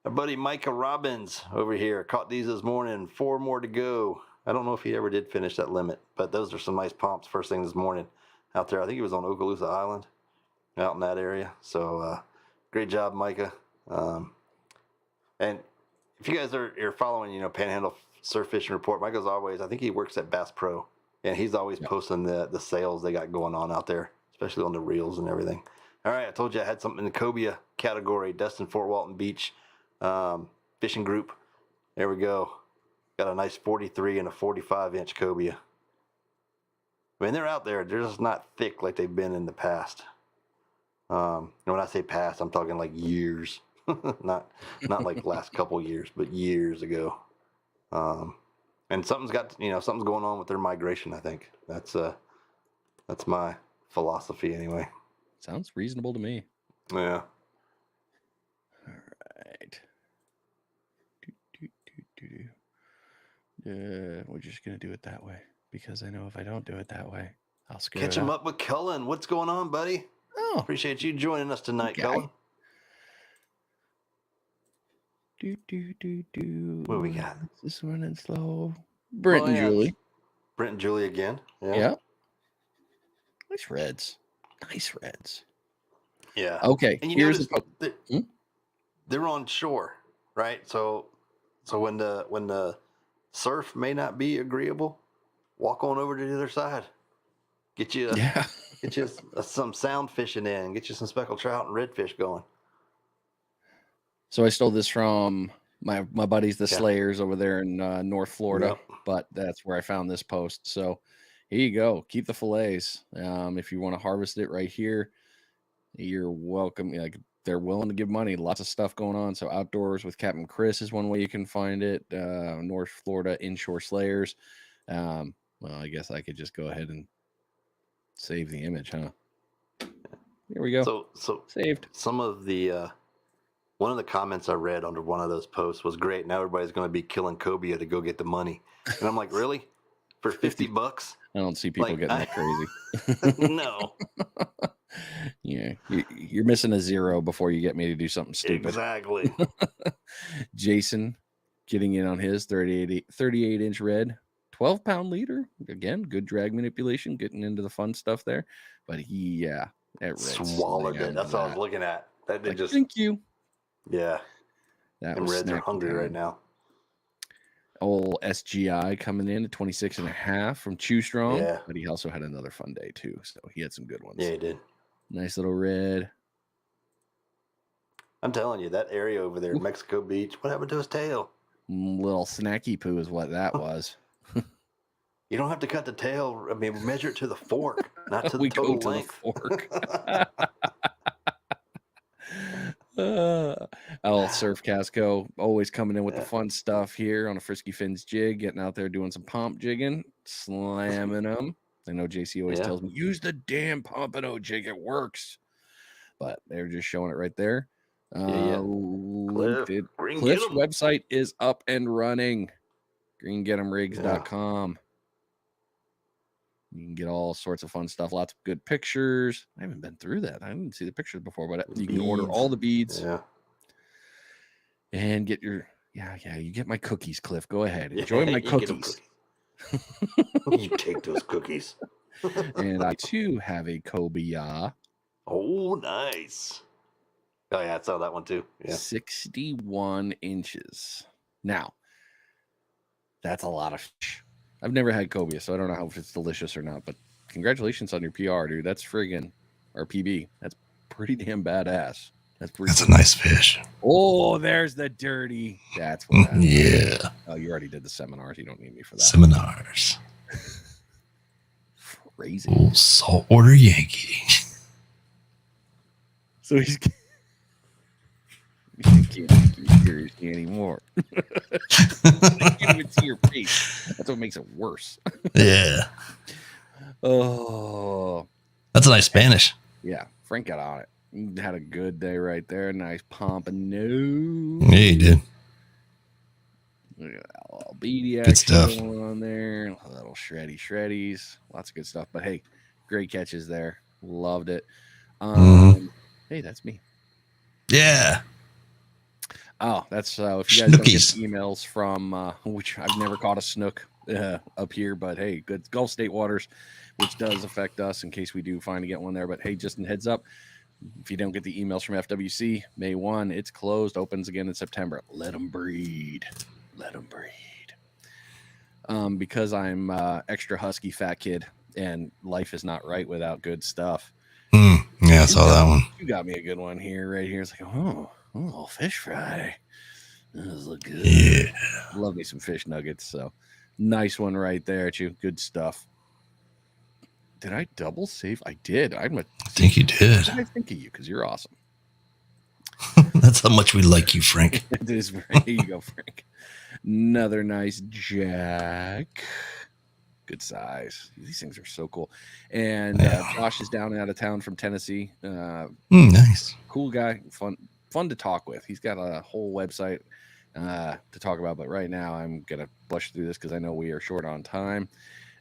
Speaker 3: Our buddy Micah Robbins over here caught these this morning. 4 more to go. I don't know if he ever did finish that limit, but those are some nice pomps first thing this morning out there. I think he was on Okaloosa Island out in that area. So great job, Micah. And if you guys are following, Panhandle Surf Fishing Report, Micah's always, I think he works at Bass Pro, and he's always posting the sales they got going on out there, especially on the reels and everything. All right, I told you I had something in the cobia category, Destin Fort Walton Beach fishing group. There we go. Got a nice 43 and a 45-inch cobia. I mean, they're out there. They're just not thick like they've been in the past. And when I say past, I'm talking like years. not like last couple years, but years ago. And something's going on with their migration, I think. That's my philosophy anyway.
Speaker 1: Sounds reasonable to me.
Speaker 3: Yeah.
Speaker 1: All right. We're just going to do it that way because I know if I don't do it that way, I'll screw
Speaker 3: Catch
Speaker 1: it
Speaker 3: him
Speaker 1: up.
Speaker 3: up with Cullen. What's going on, buddy?
Speaker 1: Oh,
Speaker 3: Appreciate you joining us tonight,
Speaker 1: okay.
Speaker 3: Cullen.
Speaker 1: What
Speaker 3: do we got?
Speaker 1: This running slow. Brent and Julie.
Speaker 3: Brent and Julie again.
Speaker 1: Yeah. Nice reds. Nice reds.
Speaker 3: Yeah.
Speaker 1: Okay.
Speaker 3: And you
Speaker 1: Here's
Speaker 3: notice they're on shore, right? So when the surf may not be agreeable, walk on over to the other side. Get you some sound fishing in. Get you some speckled trout and redfish going.
Speaker 1: So I stole this from my buddies, the Slayers over there in North Florida, but that's where I found this post. So here you go. Keep the fillets. If you want to harvest it right here, you're welcome. Like, they're willing to give money. Lots of stuff going on. So Outdoors with Captain Chris is one way you can find it. North Florida Inshore Slayers. Well, I guess I could just go ahead and save the image, huh? Here we go.
Speaker 3: So
Speaker 1: saved.
Speaker 3: Some of the one of the comments I read under one of those posts was, great. Now everybody's going to be killing cobia to go get the money. And I'm like, really? For $50?
Speaker 1: I don't see people getting that crazy.
Speaker 3: No.
Speaker 1: Yeah, you're missing a zero before you get me to do something stupid.
Speaker 3: Exactly.
Speaker 1: Jason getting in on his 38-inch red, 12-pound leader. Again, good drag manipulation, getting into the fun stuff there. But that red
Speaker 3: swallowed it. That's what I was looking at. That did just.
Speaker 1: Thank you.
Speaker 3: Yeah.
Speaker 1: That
Speaker 3: Reds are hungry right now.
Speaker 1: Old SGI coming in at 26.5 from Chew Strong.
Speaker 3: Yeah.
Speaker 1: But he also had another fun day too. So he had some good ones.
Speaker 3: Yeah, he did.
Speaker 1: Nice little red.
Speaker 3: I'm telling you, that area over there in Mexico Beach, what happened to his tail?
Speaker 1: Little snacky poo is what that was.
Speaker 3: You don't have to cut the tail. I mean, measure it to the fork, not to the
Speaker 1: We
Speaker 3: total
Speaker 1: go to
Speaker 3: length.
Speaker 1: the fork. Surf Casco always coming in with the fun stuff here on a Frisky Fins jig, getting out there doing some pomp jigging, slamming them. I know JC always tells me, use the damn Pompano jig, it works. But they're just showing it right there. Cliff's website is up and running. greengetemrigs.com. You can get all sorts of fun stuff, lots of good pictures. I haven't been through that. I didn't see the pictures before, but you can order all the beads.
Speaker 3: Yeah.
Speaker 1: And get your you get my cookies, Cliff. Go ahead. Enjoy my cookies.
Speaker 3: You take those cookies.
Speaker 1: And I too have a cobia.
Speaker 3: Oh, nice. Oh yeah, I saw that one too. Yeah.
Speaker 1: 61 inches. Now, that's a lot of fish. I've never had cobia, so I don't know if it's delicious or not, but congratulations on your PR, dude. That's friggin' or PB. That's pretty damn badass. That's
Speaker 2: a nice fish.
Speaker 1: Oh, there's the dirty. That's what that
Speaker 2: yeah.
Speaker 1: Oh, you already did the seminars. You don't need me for that.
Speaker 2: Seminars.
Speaker 1: Crazy.
Speaker 2: Old saltwater Yankee.
Speaker 1: So he can't take you seriously anymore. I can't even see your face. That's what makes it worse.
Speaker 2: Yeah.
Speaker 1: Oh.
Speaker 2: That's a nice Spanish.
Speaker 1: Yeah. Frank got on it. He had a good day right there. Nice pompano.
Speaker 2: Yeah, he did.
Speaker 1: All beady
Speaker 2: good
Speaker 1: action
Speaker 2: stuff
Speaker 1: going on there. A little shreddies. Lots of good stuff. But hey, great catches there. Loved it. Hey, that's me.
Speaker 2: Yeah.
Speaker 1: Oh, that's if you guys don't get emails from which I've never caught a snook up here, but hey, good Gulf State waters, which does affect us in case we do find to get one there. But hey, just a heads up, if you don't get the emails from FWC, May 1, it's closed, opens again in September. Let them breed. Let them breed. Because I'm extra husky fat kid and life is not right without good stuff.
Speaker 2: Yeah, I saw that one.
Speaker 1: You got me a good one here, right here. It's like, oh, fish fry. Those look good.
Speaker 2: Yeah.
Speaker 1: Love me some fish nuggets. So nice one right there at you. Good stuff. Did I double save? I did. I
Speaker 2: think you did.
Speaker 1: I think of you because you're awesome.
Speaker 2: That's how much we like you, Frank.
Speaker 1: It is. Here you go, Frank. Another nice jack. Good size. These things are so cool. And Josh is down and out of town from Tennessee.
Speaker 2: Nice.
Speaker 1: Cool guy. Fun to talk with. He's got a whole website to talk about, but right now I'm gonna push through this because I know we are short on time.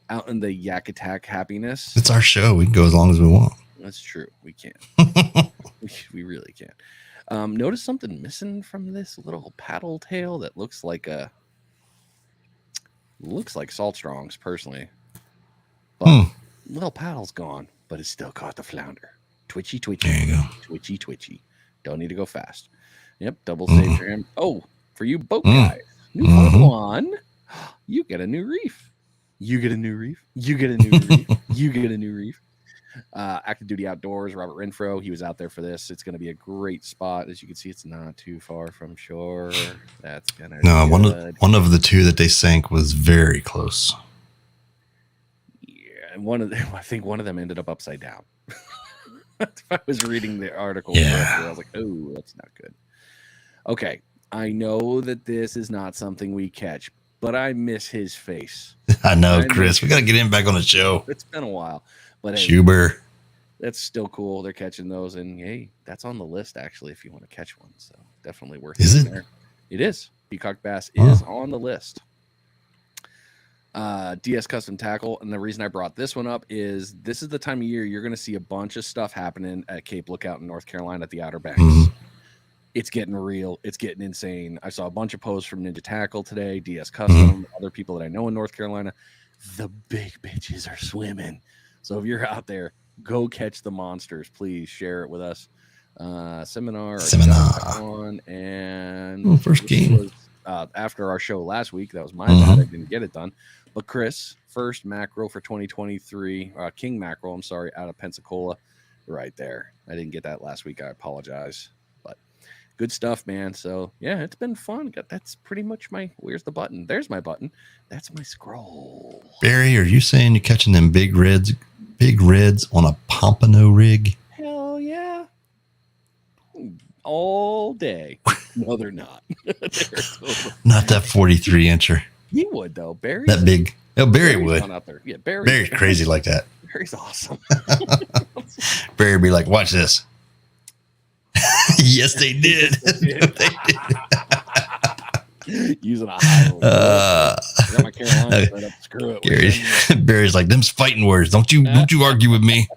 Speaker 1: Out in the Yak Attack happiness.
Speaker 2: It's our show. We can go as long as we want.
Speaker 1: That's true. We can. we really can. Notice something missing from this little paddle tail that looks like Salt Strong's personally, but little paddle's gone. but it still caught the flounder. Twitchy,
Speaker 2: There you go.
Speaker 1: twitchy. Don't need to go fast. Yep, double save for him. Oh, for you boat guys, new one. You get a new reef. You get a new reef. You get a new reef. You get a new reef. Active Duty Outdoors, Robert Renfro. He was out there for this. It's going to be a great spot. As you can see, it's not too far from shore. That's going to
Speaker 2: no one of the two that they sank was very close.
Speaker 1: Yeah, and I think one of them ended up upside down. I was reading the article.
Speaker 2: Yeah.
Speaker 1: I was like, oh, that's not good. Okay, I know that this is not something we catch, but I miss his face.
Speaker 2: I know, Chris. We got to get him back on the show.
Speaker 1: It's been a while. But hey,
Speaker 2: Schuber.
Speaker 1: That's still cool. They're catching those. And hey, that's on the list, actually, if you want to catch one. So definitely worth it.
Speaker 2: Is it?
Speaker 1: There. It is. Peacock bass is on the list. DS Custom Tackle. And the reason I brought this one up is this is the time of year you're going to see a bunch of stuff happening at Cape Lookout in North Carolina at the Outer Banks. It's getting real. It's getting insane. I saw a bunch of posts from Ninja Tackle today, DS Custom, other people that I know in North Carolina. The big bitches are swimming. So if you're out there, go catch the monsters. Please share it with us. Seminar. On, and
Speaker 2: first game.
Speaker 1: Was, after our show last week. That was my bad. I didn't get it done. But Chris, first mackerel for 2023. King mackerel, I'm sorry, out of Pensacola. Right there. I didn't get that last week. I apologize. But good stuff, man. So, yeah, it's been fun. That's pretty much where's the button? There's my button. That's my scroll.
Speaker 2: Barry, are you saying you're catching them big reds on a pompano rig?
Speaker 1: Hell yeah. All day. No, they're not.
Speaker 2: Not that 43 incher.
Speaker 1: He would, though. Barry.
Speaker 2: That big. Oh, Barry would.
Speaker 1: Out there. Yeah,
Speaker 2: Barry's crazy like that.
Speaker 1: Barry's awesome.
Speaker 2: Barry would be like, watch this. Yes, they did. They did.
Speaker 1: Using a high got my Carolina set up. Screw it.
Speaker 2: Barry's like, them's fighting words. Don't you argue with me.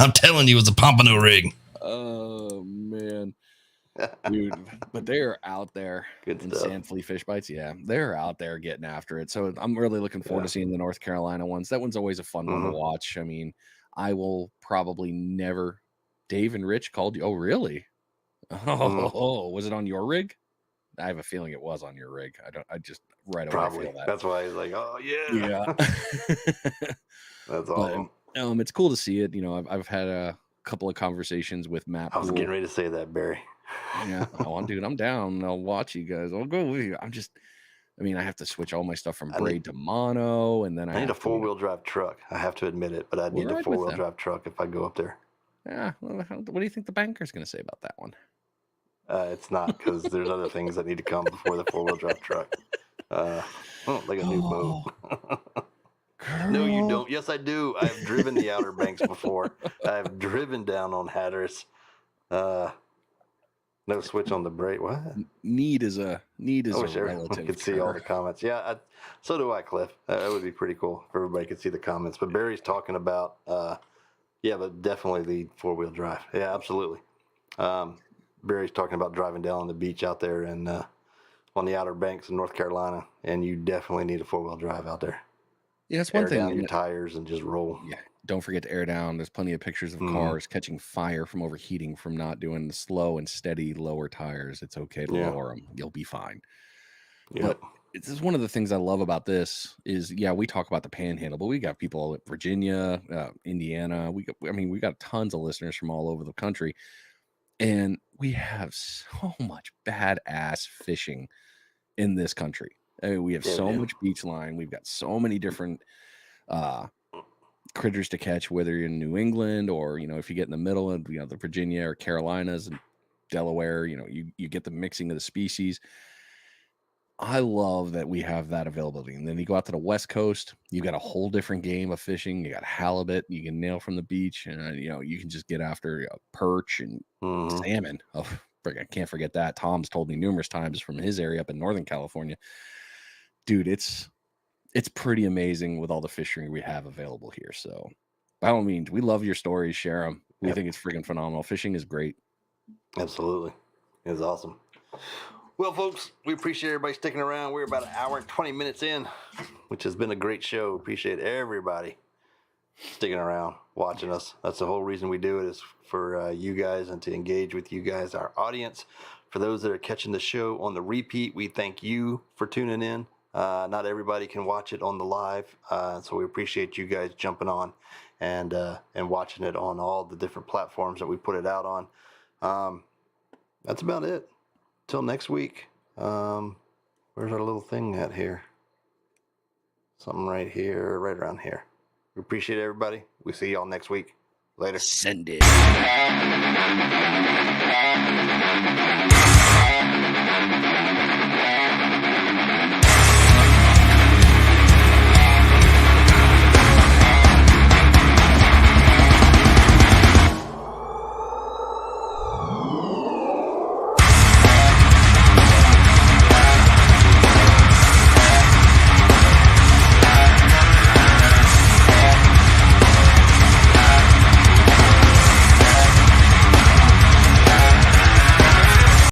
Speaker 2: I'm telling you, it's a pompano rig.
Speaker 1: Oh man, dude! But they're out there in sand flea fish bites. Yeah, they're out there getting after it. So I'm really looking forward to seeing the North Carolina ones. That one's always a fun one to watch. I mean, I will probably never. Dave and Rich called you. Oh, really? Oh, was it on your rig? I have a feeling it was on your rig. I just right away feel that.
Speaker 3: That's why he's like, oh yeah. That's awesome.
Speaker 1: But, it's cool to see it. You know, I've had a couple of conversations with Matt.
Speaker 3: I was getting ready to say that, Barry.
Speaker 1: Yeah, dude, I'm down. I'll watch you guys. I'll go with you. I have to switch all my stuff from braid to mono, and then I
Speaker 3: need a 4-wheel drive truck. I have to admit it, but I need a 4-wheel drive truck if I go up there.
Speaker 1: Yeah. Well, what do you think the banker's going to say about that one?
Speaker 3: It's not, because there's other things that need to come before the 4-wheel drive truck. Like a new boat. No, you don't. Yes, I do. I've driven the Outer Banks before. I've driven down on Hatteras. No switch on the brake. What?
Speaker 1: Need is a relative.
Speaker 3: I could see all the comments. Yeah, so do I, Cliff. That would be pretty cool if everybody could see the comments. But Barry's talking about, but definitely the 4-wheel drive. Yeah, absolutely. Barry's talking about driving down on the beach out there and on the Outer Banks in North Carolina, and you definitely need a 4-wheel drive out there.
Speaker 1: Yeah, that's one thing.
Speaker 3: Air down your tires and just roll.
Speaker 1: Yeah, don't forget to air down. There's plenty of pictures of cars catching fire from overheating from not doing the slow and steady lower tires. It's okay to lower them. You'll be fine. But this is one of the things I love about this is, we talk about the Panhandle, but we got people at Virginia, Indiana. We got tons of listeners from all over the country, and we have so much badass fishing in this country. I mean, we have so much beach line. We've got so many different critters to catch, whether you're in New England or, if you get in the middle of, the Virginia or Carolinas and Delaware, you get the mixing of the species. I love that we have that availability. And then you go out to the West Coast, you got a whole different game of fishing. You got halibut you can nail from the beach, and you can just get after perch and salmon. Oh, I can't forget that. Tom's told me numerous times from his area up in Northern California. Dude, it's pretty amazing with all the fishing we have available here. So by all means, we love your stories. Share them. We think it's freaking phenomenal. Fishing is great.
Speaker 3: Absolutely. It's awesome. Well, folks, we appreciate everybody sticking around. We're about an hour and 20 minutes in, which has been a great show. Appreciate everybody sticking around, watching us. That's the whole reason we do it, is for you guys and to engage with you guys, our audience. For those that are catching the show on the repeat, we thank you for tuning in. Not everybody can watch it on the live, so we appreciate you guys jumping on and watching it on all the different platforms that we put it out on. That's about it. Till next week. Where's our little thing at here? Something right here, right around here. We appreciate everybody. We see y'all next week. Later.
Speaker 1: Send it.